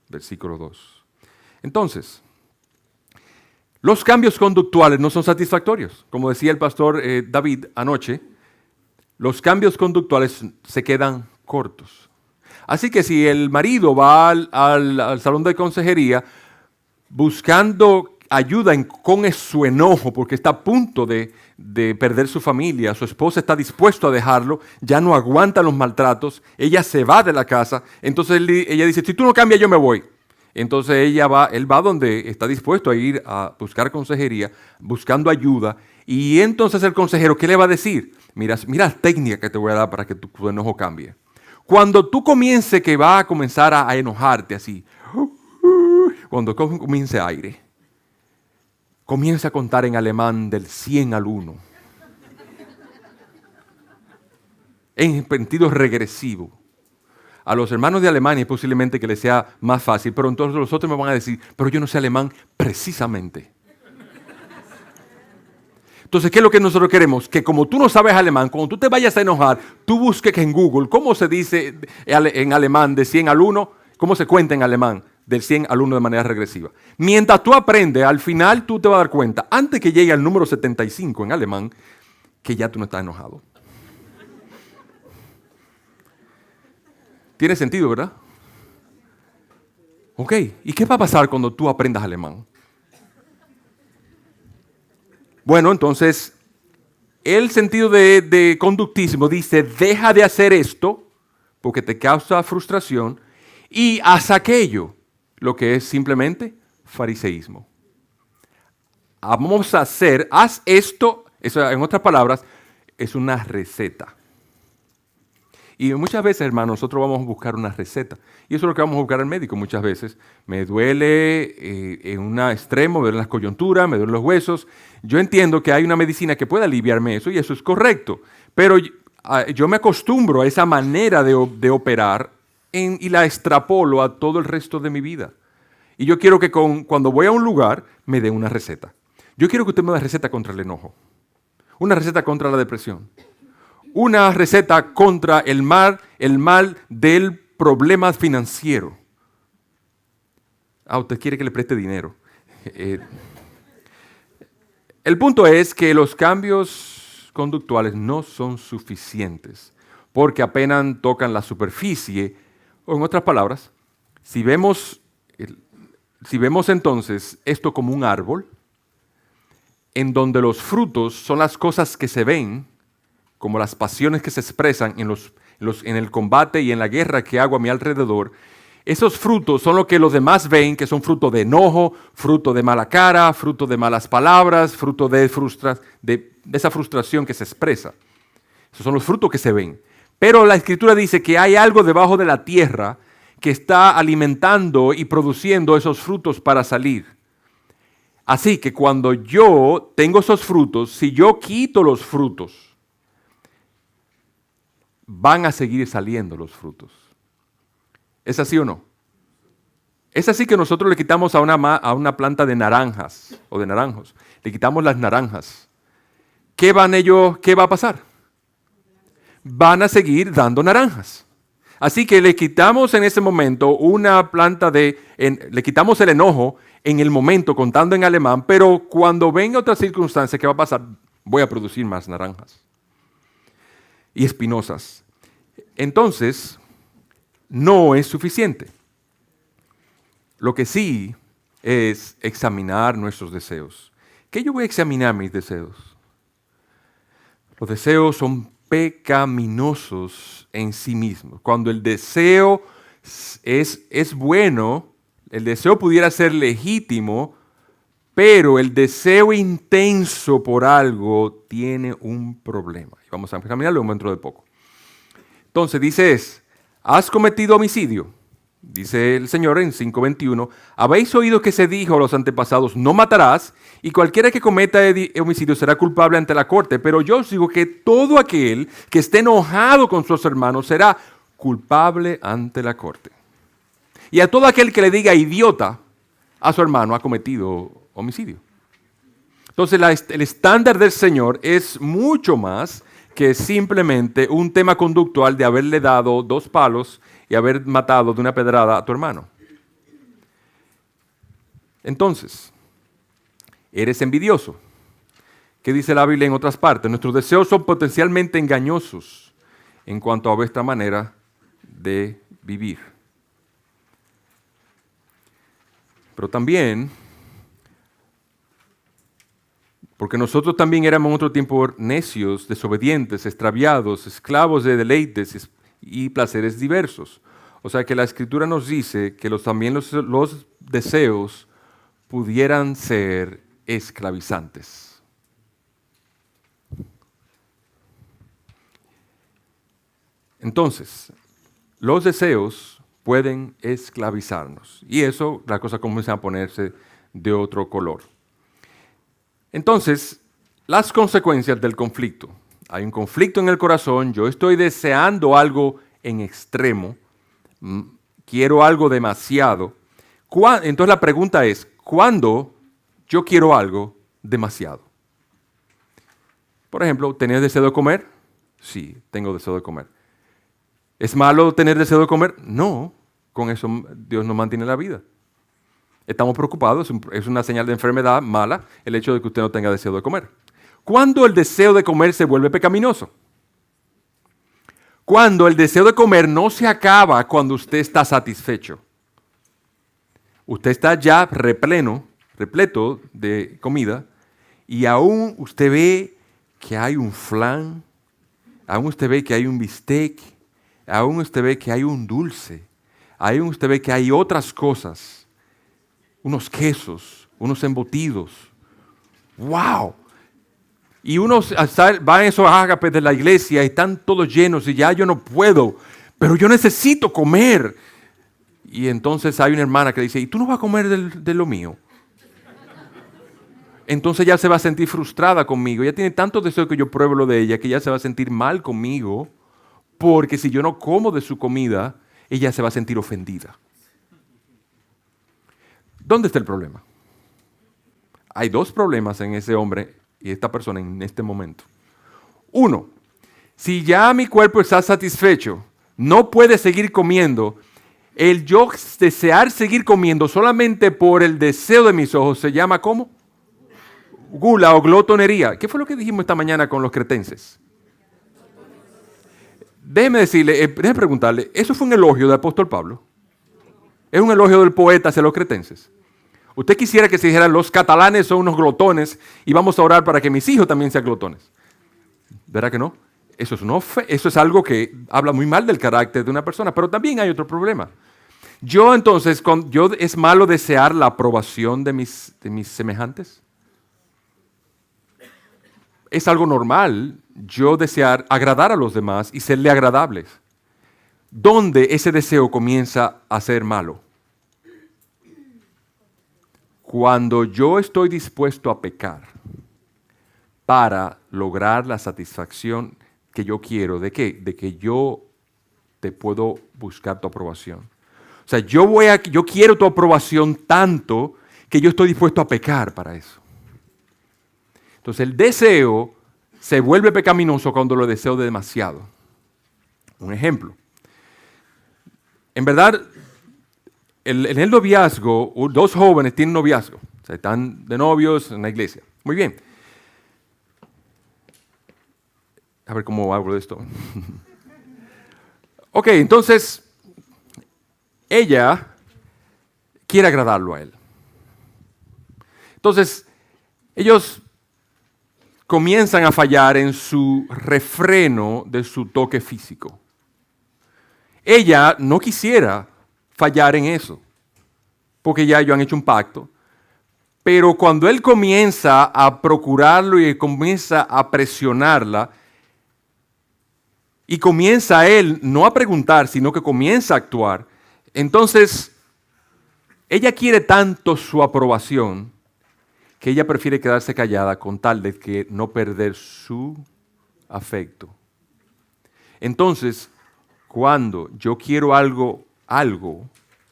S1: Versículo 2. Entonces, los cambios conductuales no son satisfactorios. Como decía el pastor David anoche, los cambios conductuales se quedan cortos. Así que si el marido va al salón de consejería buscando ayuda con su enojo porque está a punto de perder su familia, su esposa está dispuesto a dejarlo, ya no aguanta los maltratos, ella se va de la casa, entonces ella dice, si tú no cambias yo me voy. Entonces él va donde está dispuesto a ir a buscar consejería, buscando ayuda, y entonces el consejero, ¿qué le va a decir? Mira la técnica que te voy a dar para que tu enojo cambie. Cuando tú comiences que va a comenzar a enojarte así, cuando comience aire, comienza a contar en alemán del 100 al 1. En sentido regresivo. A los hermanos de Alemania posiblemente que les sea más fácil, pero entonces los otros me van a decir, pero yo no sé alemán precisamente. Entonces, ¿qué es lo que nosotros queremos? Que como tú no sabes alemán, cuando tú te vayas a enojar, tú busques en Google cómo se dice en alemán de 100 al 1, cómo se cuenta en alemán del 100 al 1 de manera regresiva. Mientras tú aprendes, al final tú te vas a dar cuenta, antes que llegue al número 75 en alemán, que ya tú no estás enojado. Tiene sentido, ¿verdad? Ok, ¿y qué va a pasar cuando tú aprendas alemán? Bueno, entonces, el sentido de conductismo dice, deja de hacer esto porque te causa frustración y haz aquello, lo que es simplemente fariseísmo. Vamos a haz esto, eso, en otras palabras, es una receta. Y muchas veces, hermanos, nosotros vamos a buscar una receta. Y eso es lo que vamos a buscar al médico muchas veces. Me duele en un extremo, me duelen las coyunturas, me duelen los huesos. Yo entiendo que hay una medicina que puede aliviarme eso y eso es correcto. Pero yo me acostumbro a esa manera de operar y la extrapolo a todo el resto de mi vida. Y yo quiero que cuando voy a un lugar me den una receta. Yo quiero que usted me dé una receta contra el enojo, una receta contra la depresión, una receta contra el mal del problema financiero. Usted quiere que le preste dinero. El punto es que los cambios conductuales no son suficientes porque apenas tocan la superficie, o en otras palabras, si vemos entonces esto como un árbol, en donde los frutos son las cosas que se ven, como las pasiones que se expresan en el combate y en la guerra que hago a mi alrededor, esos frutos son lo que los demás ven, que son fruto de enojo, fruto de mala cara, fruto de malas palabras, fruto de esa frustración que se expresa. Esos son los frutos que se ven. Pero la Escritura dice que hay algo debajo de la tierra que está alimentando y produciendo esos frutos para salir. Así que cuando yo tengo esos frutos, si yo quito los frutos, van a seguir saliendo los frutos. ¿Es así o no? Es así que nosotros le quitamos a una planta de naranjas o de naranjos, le quitamos las naranjas. ¿Qué va a pasar? Van a seguir dando naranjas. Así que le quitamos en ese momento una planta le quitamos el enojo en el momento, contando en alemán, pero cuando venga otra circunstancia, ¿qué va a pasar? Voy a producir más naranjas y espinosas. Entonces, no es suficiente. Lo que sí es examinar nuestros deseos. ¿Qué yo voy a examinar mis deseos? Los deseos son pecaminosos en sí mismos. Cuando el deseo es bueno, el deseo pudiera ser legítimo, pero el deseo intenso por algo tiene un problema. Y vamos a examinarlo dentro de poco. Entonces dice ¿has cometido homicidio? Dice el Señor en 5:21, habéis oído que se dijo a los antepasados, no matarás, y cualquiera que cometa homicidio será culpable ante la corte. Pero yo os digo que todo aquel que esté enojado con sus hermanos será culpable ante la corte. Y a todo aquel que le diga idiota a su hermano ha cometido homicidio. Entonces el estándar del Señor es mucho más que simplemente un tema conductual de haberle dado 2 palos y haber matado de una pedrada a tu hermano. Entonces, eres envidioso. ¿Qué dice la Biblia en otras partes? Nuestros deseos son potencialmente engañosos en cuanto a vuestra manera de vivir. Pero también, porque nosotros también éramos en otro tiempo necios, desobedientes, extraviados, esclavos de deleites y placeres diversos. O sea que la Escritura nos dice que también los deseos pudieran ser esclavizantes. Entonces, los deseos pueden esclavizarnos. Y eso, la cosa comienza a ponerse de otro color. Entonces, las consecuencias del conflicto. Hay un conflicto en el corazón, yo estoy deseando algo en extremo, quiero algo demasiado. Entonces la pregunta es, ¿cuándo yo quiero algo demasiado? Por ejemplo, ¿tener deseo de comer? Sí, tengo deseo de comer. ¿Es malo tener deseo de comer? No, con eso Dios nos mantiene la vida. Estamos preocupados, es una señal de enfermedad mala el hecho de que usted no tenga deseo de comer. ¿Cuándo el deseo de comer se vuelve pecaminoso? Cuando el deseo de comer no se acaba cuando usted está satisfecho. Usted está ya repleto de comida, y aún usted ve que hay un flan, aún usted ve que hay un bistec, aún usted ve que hay un dulce, aún usted ve que hay otras cosas, unos quesos, unos embutidos. ¡Wow! Y uno va a esos ágapes de la iglesia y están todos llenos y ya yo no puedo, pero yo necesito comer. Y entonces hay una hermana que dice, ¿y tú no vas a comer de lo mío? Entonces ya se va a sentir frustrada conmigo. Ella tiene tanto deseo que yo pruebe lo de ella que ella se va a sentir mal conmigo, porque si yo no como de su comida, ella se va a sentir ofendida. ¿Dónde está el problema? hay dos problemas en ese hombre y esta persona en este momento. Uno, si ya mi cuerpo está satisfecho, no puede seguir comiendo, el yo desear seguir comiendo solamente por el deseo de mis ojos se llama ¿cómo? Gula o glotonería. ¿Qué fue lo que dijimos esta mañana con los cretenses? Déjeme preguntarle, ¿eso fue un elogio del apóstol Pablo? ¿Es un elogio del poeta hacia los cretenses? Usted quisiera que se dijera, los catalanes son unos glotones y vamos a orar para que mis hijos también sean glotones. ¿Verdad que no? Eso es algo que habla muy mal del carácter de una persona, pero también hay otro problema. ¿Es malo desear la aprobación de mis semejantes? Es algo normal yo desear agradar a los demás y serle agradables. ¿Dónde ese deseo comienza a ser malo? Cuando yo estoy dispuesto a pecar para lograr la satisfacción que yo quiero, ¿de qué? De que yo te puedo buscar tu aprobación. O sea, yo quiero tu aprobación tanto que yo estoy dispuesto a pecar para eso. Entonces el deseo se vuelve pecaminoso cuando lo deseo demasiado. Un ejemplo. En verdad, en el noviazgo, dos jóvenes tienen noviazgo. O sea, están de novios en la iglesia. Muy bien. A ver cómo hablo de esto. Ok, entonces, ella quiere agradarlo a él. Entonces, ellos comienzan a fallar en su refreno de su toque físico. Ella no quisiera fallar en eso, porque ya ellos han hecho un pacto. Pero cuando él comienza a procurarlo y comienza a presionarla, y comienza él no a preguntar, sino que comienza a actuar, entonces ella quiere tanto su aprobación que ella prefiere quedarse callada con tal de que no perder su afecto. Entonces, cuando yo quiero algo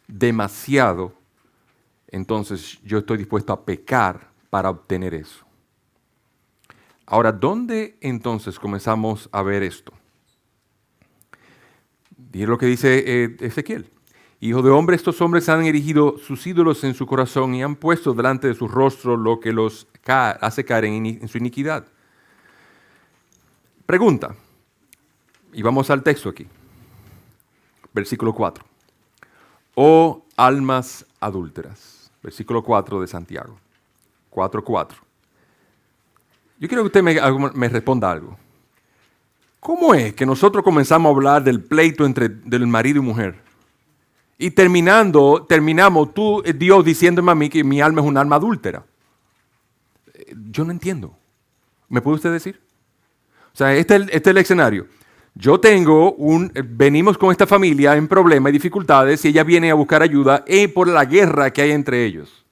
S1: demasiado, entonces yo estoy dispuesto a pecar para obtener eso. Ahora, ¿dónde entonces comenzamos a ver esto? Y es lo que dice Ezequiel. Hijo de hombre, estos hombres han erigido sus ídolos en su corazón y han puesto delante de su rostro lo que los hace caer en su iniquidad. Pregunta, y vamos al texto aquí. Versículo 4. Oh almas adúlteras. Versículo 4 de Santiago. 4:4. Yo quiero que usted me responda algo. ¿Cómo es que nosotros comenzamos a hablar del pleito del marido y mujer? Y terminamos Dios diciéndome a mí que mi alma es un alma adúltera. Yo no entiendo. ¿Me puede usted decir? O sea, este es el escenario. Venimos con esta familia en problemas y dificultades y ella viene a buscar ayuda por la guerra que hay entre ellos.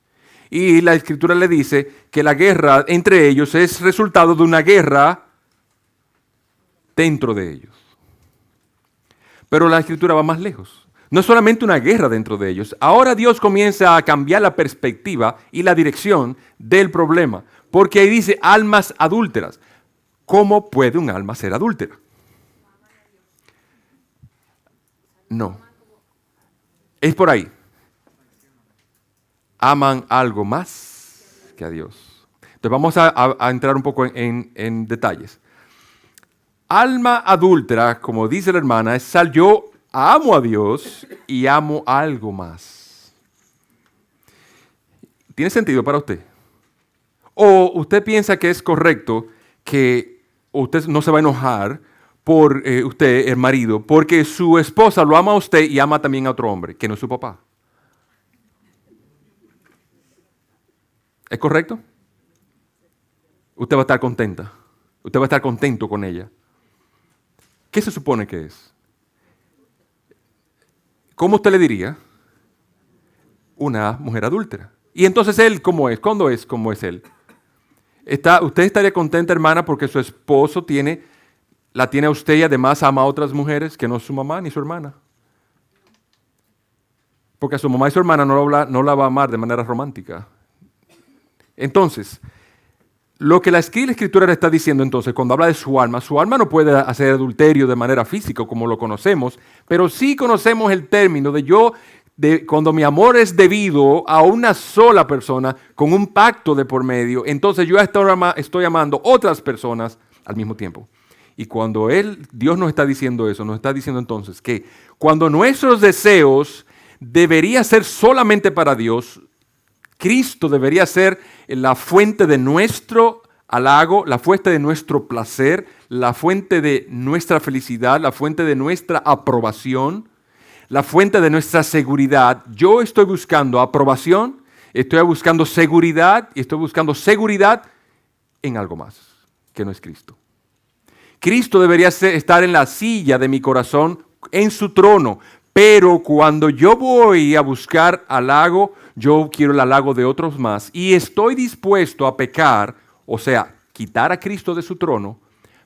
S1: Y la Escritura le dice que la guerra entre ellos es resultado de una guerra dentro de ellos. Pero la Escritura va más lejos. No es solamente una guerra dentro de ellos. Ahora Dios comienza a cambiar la perspectiva y la dirección del problema. Porque ahí dice almas adúlteras. ¿Cómo puede un alma ser adúltera? No. Es por ahí. Aman algo más que a Dios. Entonces vamos a entrar un poco en detalles. Alma adúltera, como dice la hermana, es yo amo a Dios y amo algo más. ¿Tiene sentido para usted? ¿O usted piensa que es correcto que usted no se va a enojar por usted, el marido, porque su esposa lo ama a usted y ama también a otro hombre, que no es su papá? ¿Es correcto? Usted va a estar contenta. Usted va a estar contento con ella. ¿Qué se supone que es? ¿Cómo usted le diría? Una mujer adúltera. Y entonces él, ¿cómo es? ¿Cuándo es como es él? ¿Usted estaría contenta, hermana, porque su esposo la tiene a usted y además ama a otras mujeres que no es su mamá ni su hermana? Porque a su mamá y su hermana no la va a amar de manera romántica. Entonces, lo que la Escritura le está diciendo entonces, cuando habla de su alma no puede hacer adulterio de manera física como lo conocemos, pero sí conocemos el término de cuando mi amor es debido a una sola persona con un pacto de por medio, entonces yo estoy amando otras personas al mismo tiempo. Y cuando Dios nos está diciendo eso, nos está diciendo entonces que cuando nuestros deseos debería ser solamente para Dios, Cristo debería ser la fuente de nuestro halago, la fuente de nuestro placer, la fuente de nuestra felicidad, la fuente de nuestra aprobación, la fuente de nuestra seguridad. Yo estoy buscando aprobación, estoy buscando seguridad y estoy buscando seguridad en algo más que no es Cristo. Cristo debería estar en la silla de mi corazón, en su trono, pero cuando yo voy a buscar halago, yo quiero el halago de otros más y estoy dispuesto a pecar, o sea, quitar a Cristo de su trono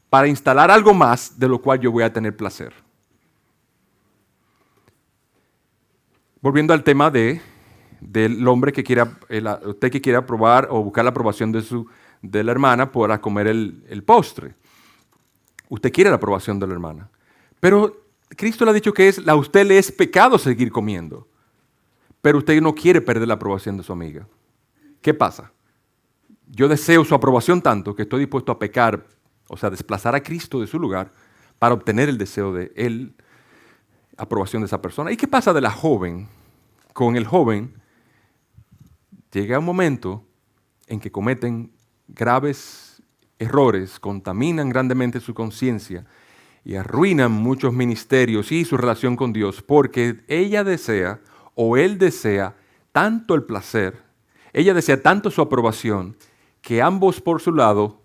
S1: para instalar algo más de lo cual yo voy a tener placer. Volviendo al tema del hombre que quiera, usted que quiera probar o buscar la aprobación de la hermana para comer el postre. Usted quiere la aprobación de la hermana. Pero Cristo le ha dicho que a usted le es pecado seguir comiendo. Pero usted no quiere perder la aprobación de su amiga. ¿Qué pasa? Yo deseo su aprobación tanto que estoy dispuesto a pecar, o sea, desplazar a Cristo de su lugar para obtener el deseo de él, aprobación de esa persona. ¿Y qué pasa de la joven? Con el joven llega un momento en que cometen graves errores, contaminan grandemente su conciencia y arruinan muchos ministerios y su relación con Dios porque ella desea o él desea tanto el placer, ella desea tanto su aprobación que ambos por su lado,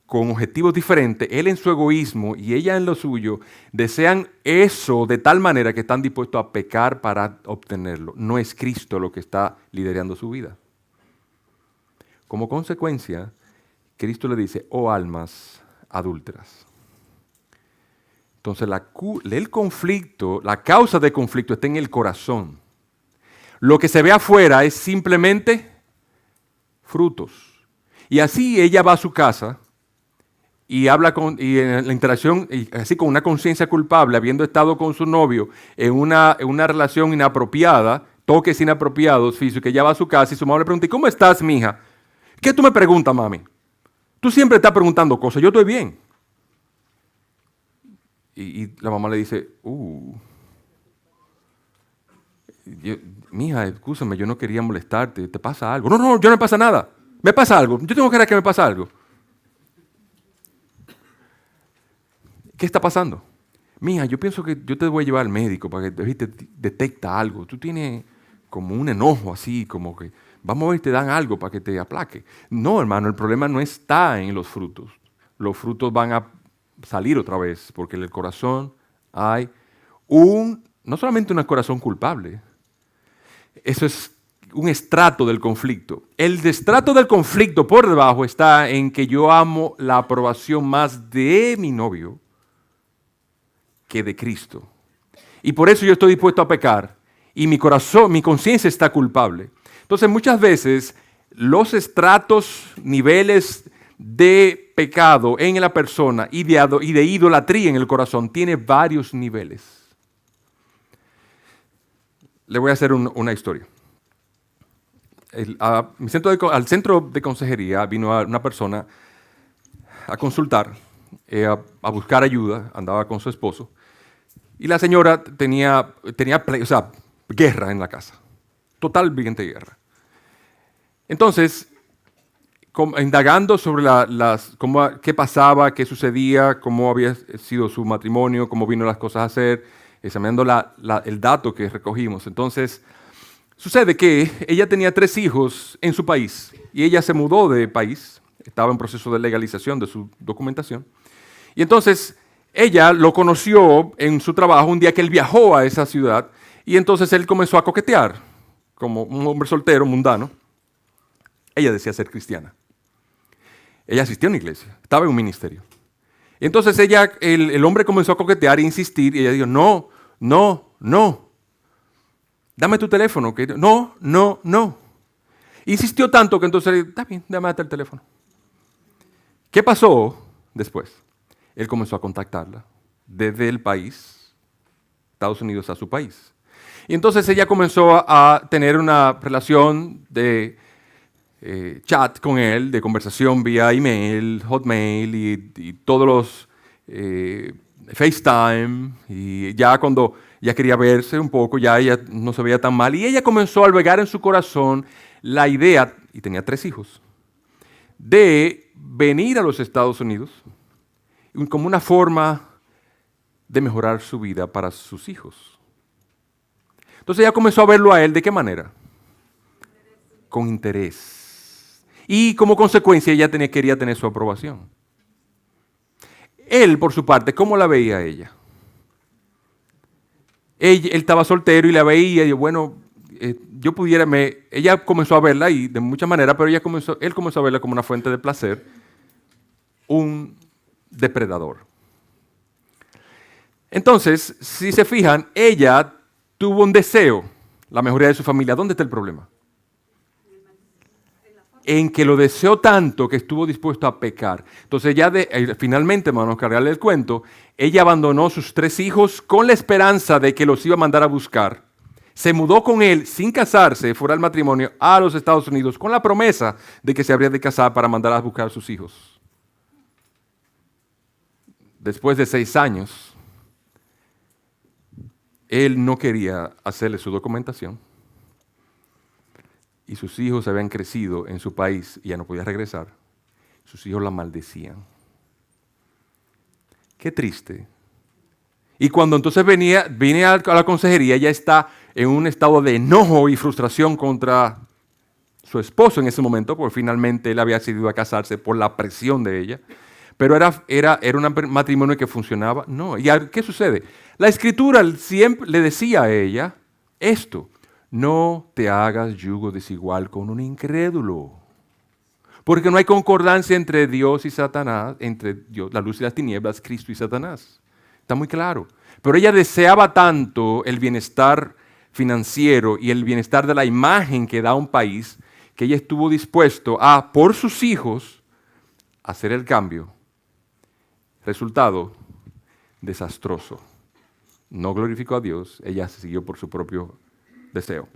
S1: con objetivos diferentes, él en su egoísmo y ella en lo suyo, desean eso de tal manera que están dispuestos a pecar para obtenerlo. No es Cristo lo que está liderando su vida. Como consecuencia, Cristo le dice, oh almas adúlteras. Entonces el conflicto, la causa del conflicto está en el corazón. Lo que se ve afuera es simplemente frutos. Y así ella va a su casa y habla y en la interacción, y así con una conciencia culpable, habiendo estado con su novio en una relación inapropiada, toques inapropiados físicos, que ella va a su casa y su mamá le pregunta, ¿y cómo estás, mija? ¿Qué tú me preguntas, mami? Tú siempre estás preguntando cosas, yo estoy bien. Y la mamá le dice, mija, escúchame, yo no quería molestarte, ¿te pasa algo? No, yo no me pasa nada, me pasa algo, yo tengo que creer que me pasa algo. ¿Qué está pasando? Mija, yo pienso que yo te voy a llevar al médico para que te detecta algo. Tú tienes como un enojo así, como que vamos a ver si te dan algo para que te aplaque. No, hermano, el problema no está en los frutos. Los frutos van a salir otra vez, porque en el corazón hay no solamente un corazón culpable, eso es un estrato del conflicto. El estrato del conflicto por debajo está en que yo amo la aprobación más de mi novio que de Cristo. Y por eso yo estoy dispuesto a pecar y mi corazón, mi conciencia está culpable. Entonces muchas veces los estratos, niveles de pecado en la persona y de idolatría en el corazón tiene varios niveles. Le voy a hacer una historia. Al centro de consejería vino una persona a consultar, a buscar ayuda, andaba con su esposo, y la señora tenía guerra en la casa, totalmente guerra. Entonces, indagando sobre qué pasaba, qué sucedía, cómo había sido su matrimonio, cómo vino las cosas a ser, examinando el dato que recogimos. Entonces, sucede que ella tenía 3 hijos en su país y ella se mudó de país, estaba en proceso de legalización de su documentación. Y entonces ella lo conoció en su trabajo un día que él viajó a esa ciudad y entonces él comenzó a coquetear como un hombre soltero, mundano. Ella decía ser cristiana. Ella asistía a una iglesia, estaba en un ministerio. Entonces el hombre comenzó a coquetear e insistir y ella dijo, no, dame tu teléfono. No. Insistió tanto que entonces, está bien, déjame darte el teléfono. ¿Qué pasó después? Él comenzó a contactarla desde el país, Estados Unidos, a su país. Y entonces ella comenzó a tener una relación de chat con él, de conversación vía email, Hotmail y todos los FaceTime. Y ya cuando ya quería verse un poco, ya ella no se veía tan mal. Y ella comenzó a albergar en su corazón la idea, y tenía 3 hijos, de venir a los Estados Unidos como una forma de mejorar su vida para sus hijos. Entonces ella comenzó a verlo a él, ¿de qué manera? Con interés. Y como consecuencia ella quería tener su aprobación. Él, por su parte, ¿cómo la veía a ella? Él estaba soltero y la veía y bueno, ella comenzó a verla y de muchas maneras, pero él comenzó a verla como una fuente de placer, un depredador. Entonces, si se fijan, ella tuvo un deseo, la mejoría de su familia. ¿Dónde está el problema? En que lo deseó tanto que estuvo dispuesto a pecar. Entonces ya finalmente, hermanos, cargarle el cuento, ella abandonó sus 3 hijos con la esperanza de que los iba a mandar a buscar. Se mudó con él sin casarse, fuera del matrimonio, a los Estados Unidos con la promesa de que se habría de casar para mandar a buscar a sus hijos. Después de 6 años, él no quería hacerle su documentación y sus hijos habían crecido en su país y ya no podía regresar. Sus hijos la maldecían. Qué triste. Y cuando entonces viene a la consejería, ella está en un estado de enojo y frustración contra su esposo en ese momento, porque finalmente él había decidido a casarse por la presión de ella. Pero era un matrimonio que funcionaba. No. ¿Y qué sucede? La Escritura siempre le decía a ella esto: no te hagas yugo desigual con un incrédulo. Porque no hay concordancia entre Dios y Satanás, entre Dios, la luz y las tinieblas, Cristo y Satanás. Está muy claro. Pero ella deseaba tanto el bienestar financiero y el bienestar de la imagen que da un país, que ella estuvo dispuesto a, por sus hijos, hacer el cambio. Resultado, desastroso. No glorificó a Dios, ella se siguió por su propio deseo.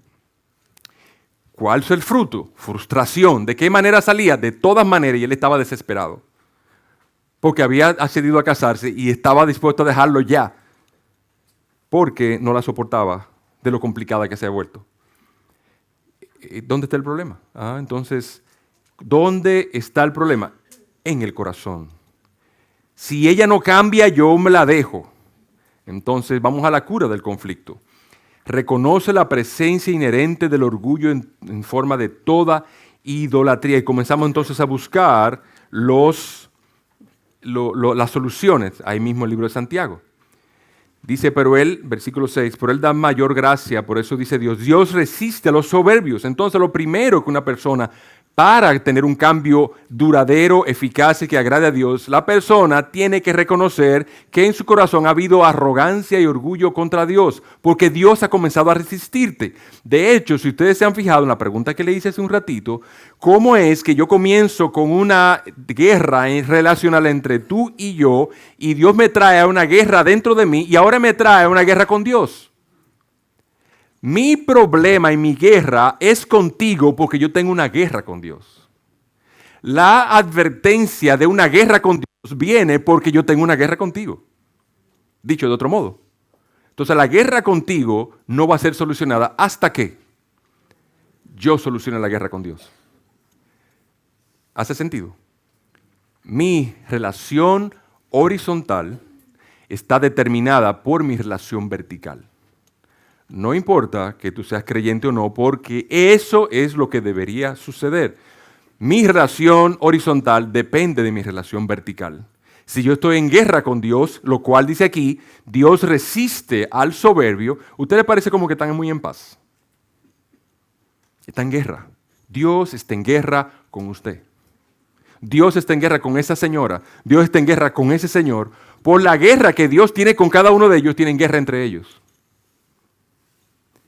S1: ¿Cuál es el fruto? Frustración. ¿De qué manera salía? De todas maneras, y él estaba desesperado. Porque había accedido a casarse y estaba dispuesto a dejarlo ya. Porque no la soportaba de lo complicada que se ha vuelto. ¿Dónde está el problema? Entonces, ¿dónde está el problema? En el corazón. Si ella no cambia, yo me la dejo. Entonces, vamos a la cura del conflicto. Reconoce la presencia inherente del orgullo en forma de toda idolatría. Y comenzamos entonces a buscar las soluciones. Ahí mismo el libro de Santiago. Dice, pero él, versículo 6, pero él da mayor gracia, por eso dice Dios, Dios resiste a los soberbios. Entonces lo primero que una persona, para tener un cambio duradero, eficaz y que agrade a Dios, la persona tiene que reconocer que en su corazón ha habido arrogancia y orgullo contra Dios, porque Dios ha comenzado a resistirte. De hecho, si ustedes se han fijado en la pregunta que le hice hace un ratito, ¿cómo es que yo comienzo con una guerra relacional entre tú y yo, y Dios me trae a una guerra dentro de mí, y ahora me trae a una guerra con Dios? Mi problema y mi guerra es contigo porque yo tengo una guerra con Dios. La advertencia de una guerra con Dios viene porque yo tengo una guerra contigo. Dicho de otro modo. Entonces la guerra contigo no va a ser solucionada hasta que yo solucione la guerra con Dios. ¿Hace sentido? Mi relación horizontal está determinada por mi relación vertical. No importa que tú seas creyente o no, porque eso es lo que debería suceder. Mi relación horizontal depende de mi relación vertical. Si yo estoy en guerra con Dios, lo cual dice aquí, Dios resiste al soberbio, ¿usted le parece como que están muy en paz? Está en guerra. Dios está en guerra con usted. Dios está en guerra con esa señora. Dios está en guerra con ese señor. Por la guerra que Dios tiene con cada uno de ellos, tienen guerra entre ellos.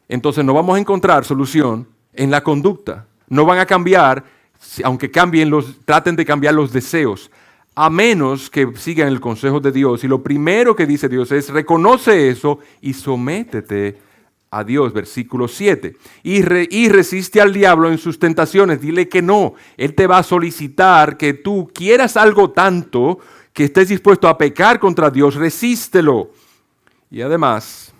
S1: Entonces no vamos a encontrar solución en la conducta, No van a cambiar, aunque traten de cambiar los deseos, a menos que sigan el consejo de Dios. Y lo primero que dice Dios es, reconoce eso y sométete a Dios. Versículo 7. Y resiste al diablo en sus tentaciones. Dile que no. Él te va a solicitar que tú quieras algo tanto que estés dispuesto a pecar contra Dios. Resístelo. Y además,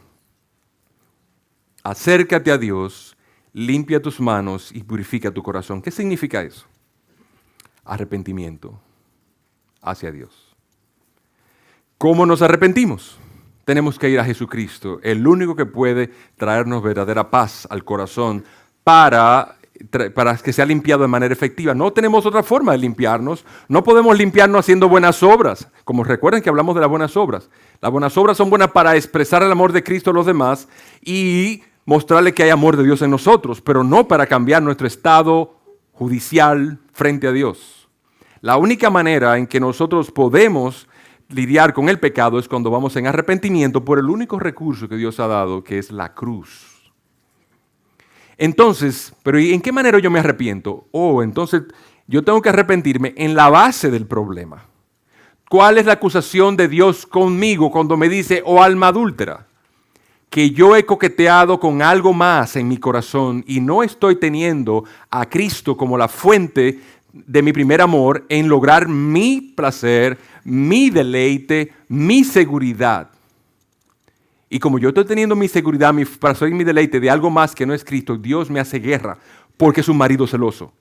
S1: acércate a Dios, limpia tus manos y purifica tu corazón. ¿Qué significa eso? Arrepentimiento hacia Dios. ¿Cómo nos arrepentimos? Tenemos que ir a Jesucristo, el único que puede traernos verdadera paz al corazón para que sea limpiado de manera efectiva. No tenemos otra forma de limpiarnos. No podemos limpiarnos haciendo buenas obras. Como recuerden que hablamos de las buenas obras. Las buenas obras son buenas para expresar el amor de Cristo a los demás y mostrarle que hay amor de Dios en nosotros, pero no para cambiar nuestro estado judicial frente a Dios. La única manera en que nosotros podemos lidiar con el pecado es cuando vamos en arrepentimiento por el único recurso que Dios ha dado, que es la cruz. Entonces, ¿pero en qué manera yo me arrepiento? Entonces yo tengo que arrepentirme en la base del problema. ¿Cuál es la acusación de Dios conmigo cuando me dice, oh alma adúltera? Que yo he coqueteado con algo más en mi corazón y no estoy teniendo a Cristo como la fuente de mi primer amor en lograr mi placer, mi deleite, mi seguridad. Y como yo estoy teniendo mi seguridad, mi placer y mi deleite de algo más que no es Cristo, Dios me hace guerra porque es un marido celoso.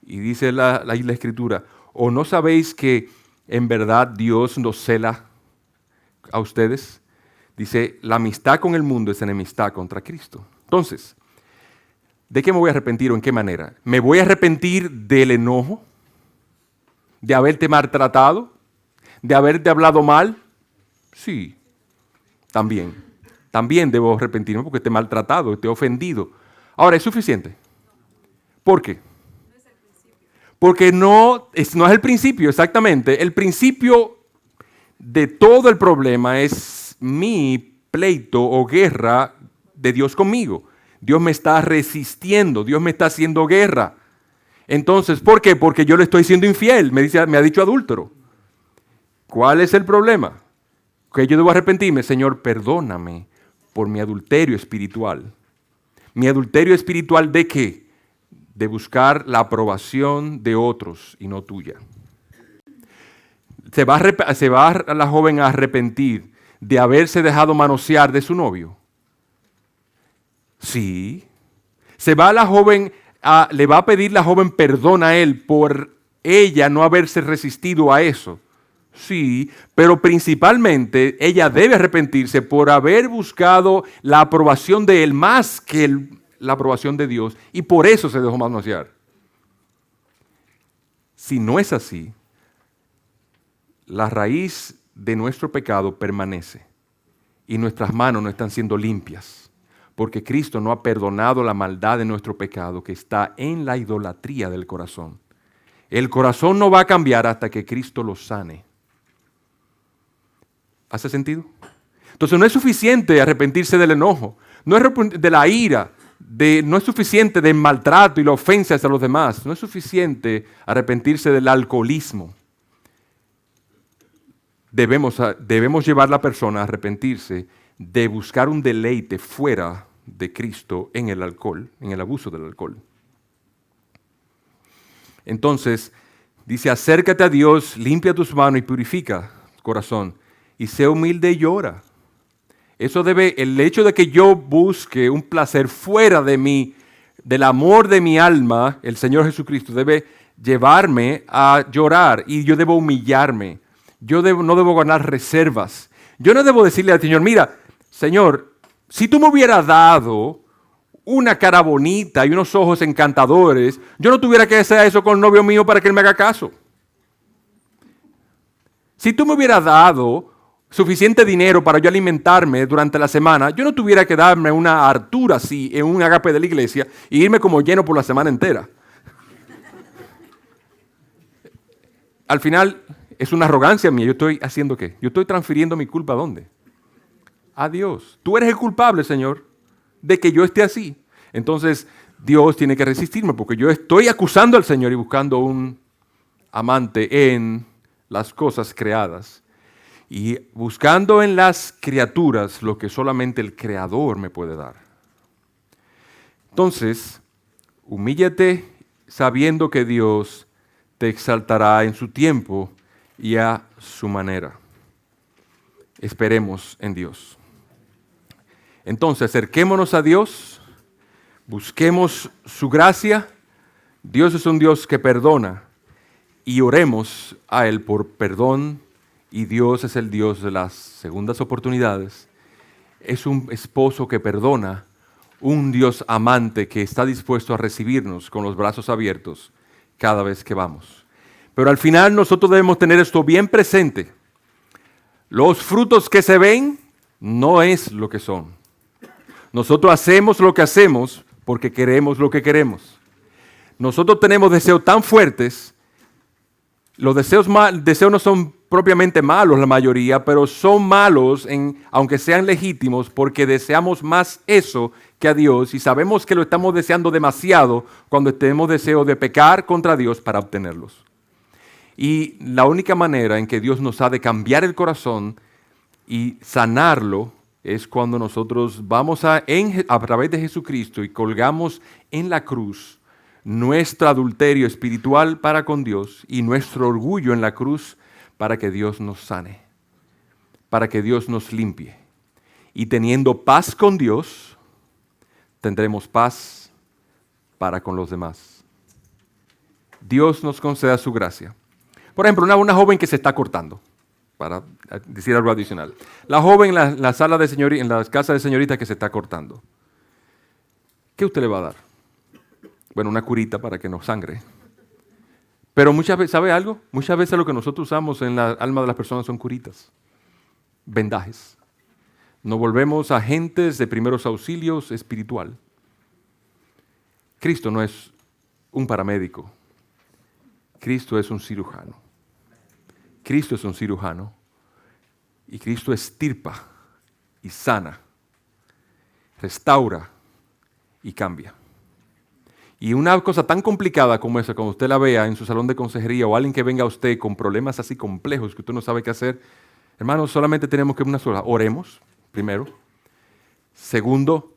S1: Y dice la Escritura, ¿o no sabéis que en verdad Dios nos cela a ustedes? Dice, la amistad con el mundo es enemistad contra Cristo. Entonces, ¿de qué me voy a arrepentir o en qué manera? ¿Me voy a arrepentir del enojo? ¿De haberte maltratado? ¿De haberte hablado mal? Sí, también. También debo arrepentirme porque te he maltratado, te he ofendido. Ahora, ¿es suficiente? ¿Por qué? Porque no es el principio, exactamente. El principio de todo el problema es mi pleito o guerra de Dios conmigo. Dios me está resistiendo, Dios me está haciendo guerra. Entonces, ¿por qué? Porque yo le estoy siendo infiel, me ha dicho adúltero. ¿Cuál es el problema? Que yo debo arrepentirme. Señor, perdóname por mi adulterio espiritual. ¿Mi adulterio espiritual de qué? De buscar la aprobación de otros y no tuya. ¿Se va la joven a arrepentir de haberse dejado manosear de su novio? Sí. ¿Se va la joven le va a pedir la joven perdón a él por ella no haberse resistido a eso? Sí, pero principalmente ella debe arrepentirse por haber buscado la aprobación de él más que la aprobación de Dios y por eso se dejó manosear. Si no es así, la raíz de nuestro pecado permanece y nuestras manos no están siendo limpias porque Cristo no ha perdonado la maldad de nuestro pecado que está en la idolatría del corazón. El corazón no va a cambiar hasta que Cristo lo sane. ¿Hace sentido? Entonces no es suficiente arrepentirse del enojo, no es de la ira, no es suficiente del maltrato y la ofensa hacia los demás, no es suficiente arrepentirse del alcoholismo. Debemos llevar a la persona a arrepentirse de buscar un deleite fuera de Cristo en el alcohol, en el abuso del alcohol. Entonces, dice, acércate a Dios, limpia tus manos y purifica tu corazón. Y sé humilde y llora. El hecho de que yo busque un placer fuera de mí, del amor de mi alma, el Señor Jesucristo, debe llevarme a llorar y yo debo humillarme. No debo ganar reservas. Yo no debo decirle al Señor, mira, Señor, si tú me hubieras dado una cara bonita y unos ojos encantadores, yo no tuviera que hacer eso con el novio mío para que él me haga caso. Si tú me hubieras dado suficiente dinero para yo alimentarme durante la semana, yo no tuviera que darme una hartura así en un agape de la iglesia e irme como lleno por la semana entera. Al final es una arrogancia mía. ¿Yo estoy haciendo qué? Yo estoy transfiriendo mi culpa ¿a dónde? A Dios. Tú eres el culpable, Señor, de que yo esté así. Entonces, Dios tiene que resistirme porque yo estoy acusando al Señor y buscando un amante en las cosas creadas y buscando en las criaturas lo que solamente el Creador me puede dar. Entonces, humíllate sabiendo que Dios te exaltará en su tiempo y a su manera. Esperemos en Dios. Entonces, acerquémonos a Dios, busquemos su gracia. Dios es un Dios que perdona y oremos a Él por perdón. Y Dios es el Dios de las segundas oportunidades. Es un esposo que perdona, un Dios amante que está dispuesto a recibirnos con los brazos abiertos cada vez que vamos. Pero al final nosotros debemos tener esto bien presente. Los frutos que se ven no es lo que son. Nosotros hacemos lo que hacemos porque queremos lo que queremos. Nosotros tenemos deseos tan fuertes. Los deseos no son propiamente malos la mayoría, pero son malos aunque sean legítimos porque deseamos más eso que a Dios y sabemos que lo estamos deseando demasiado cuando tenemos deseo de pecar contra Dios para obtenerlos. Y la única manera en que Dios nos ha de cambiar el corazón y sanarlo es cuando nosotros vamos a través de Jesucristo y colgamos en la cruz nuestro adulterio espiritual para con Dios y nuestro orgullo en la cruz para que Dios nos sane, para que Dios nos limpie. Y teniendo paz con Dios, tendremos paz para con los demás. Dios nos conceda su gracia. Por ejemplo, una joven que se está cortando, para decir algo adicional. La joven en la sala de señorita, en la casa de señorita que se está cortando. ¿Qué usted le va a dar? Bueno, una curita para que no sangre. Pero muchas veces, ¿sabe algo? Muchas veces lo que nosotros usamos en la alma de las personas son curitas, vendajes. Nos volvemos agentes de primeros auxilios espiritual. Cristo no es un paramédico. Cristo es un cirujano. Cristo es un cirujano. Y Cristo estirpa y sana, restaura y cambia. Y una cosa tan complicada como esa, cuando usted la vea en su salón de consejería o alguien que venga a usted con problemas así complejos que usted no sabe qué hacer, hermanos, solamente tenemos que una sola. Oremos, primero. Segundo,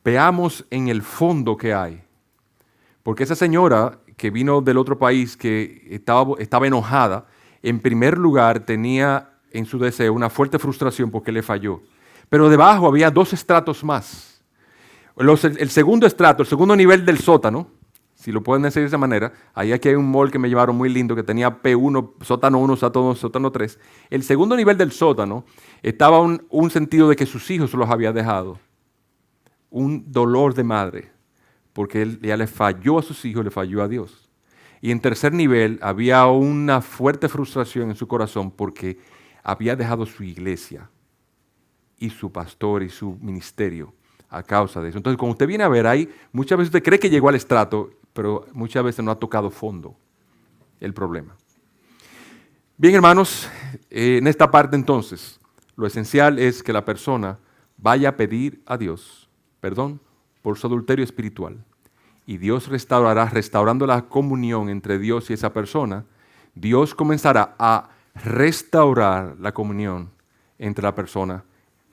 S1: veamos en el fondo qué hay. Porque esa señora que vino del otro país, que estaba enojada, en primer lugar tenía en su deseo una fuerte frustración porque le falló. Pero debajo había 2 estratos más. El segundo estrato, el segundo nivel del sótano, si lo pueden decir de esa manera, ahí aquí hay un mall que me llevaron muy lindo que tenía P1, sótano 1, sótano 3. El segundo nivel del sótano estaba un sentido de que sus hijos los había dejado. Un dolor de madre, porque ya le falló a sus hijos, le falló a Dios. Y en tercer nivel había una fuerte frustración en su corazón porque había dejado su iglesia y su pastor y su ministerio a causa de eso. Entonces, cuando usted viene a ver ahí, muchas veces usted cree que llegó al estrato, pero muchas veces no ha tocado fondo el problema. Bien, hermanos, en esta parte entonces, lo esencial es que la persona vaya a pedir a Dios perdón por su adulterio espiritual. Y Dios restaurando la comunión entre Dios y esa persona, Dios comenzará a restaurar la comunión entre la persona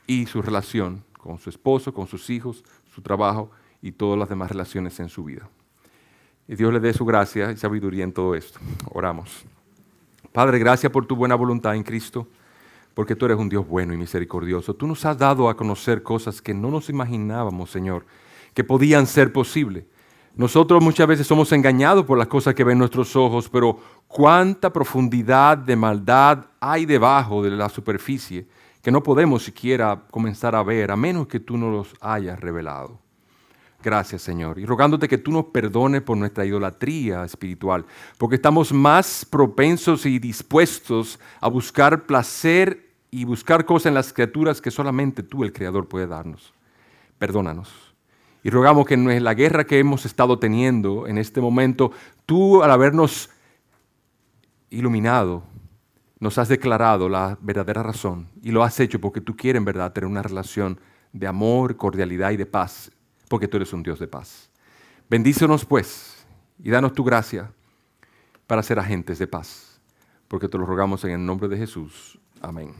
S1: y su relación con su esposo, con sus hijos, su trabajo y todas las demás relaciones en su vida. Y Dios le dé su gracia y sabiduría en todo esto. Oramos. Padre, gracias por tu buena voluntad en Cristo, porque tú eres un Dios bueno y misericordioso. Tú nos has dado a conocer cosas que no nos imaginábamos, Señor, que podían ser posibles. Nosotros muchas veces somos engañados por las cosas que ven nuestros ojos, pero cuánta profundidad de maldad hay debajo de la superficie que no podemos siquiera comenzar a ver, a menos que tú nos los hayas revelado. Gracias, Señor. Y rogándote que tú nos perdones por nuestra idolatría espiritual, porque estamos más propensos y dispuestos a buscar placer y buscar cosas en las criaturas que solamente tú, el Creador, puede darnos. Perdónanos. Y rogamos que en la guerra que hemos estado teniendo en este momento, tú, al habernos iluminado, nos has declarado la verdadera razón y lo has hecho porque tú quieres en verdad tener una relación de amor, cordialidad y de paz, porque tú eres un Dios de paz. Bendícenos pues y danos tu gracia para ser agentes de paz, porque te lo rogamos en el nombre de Jesús. Amén.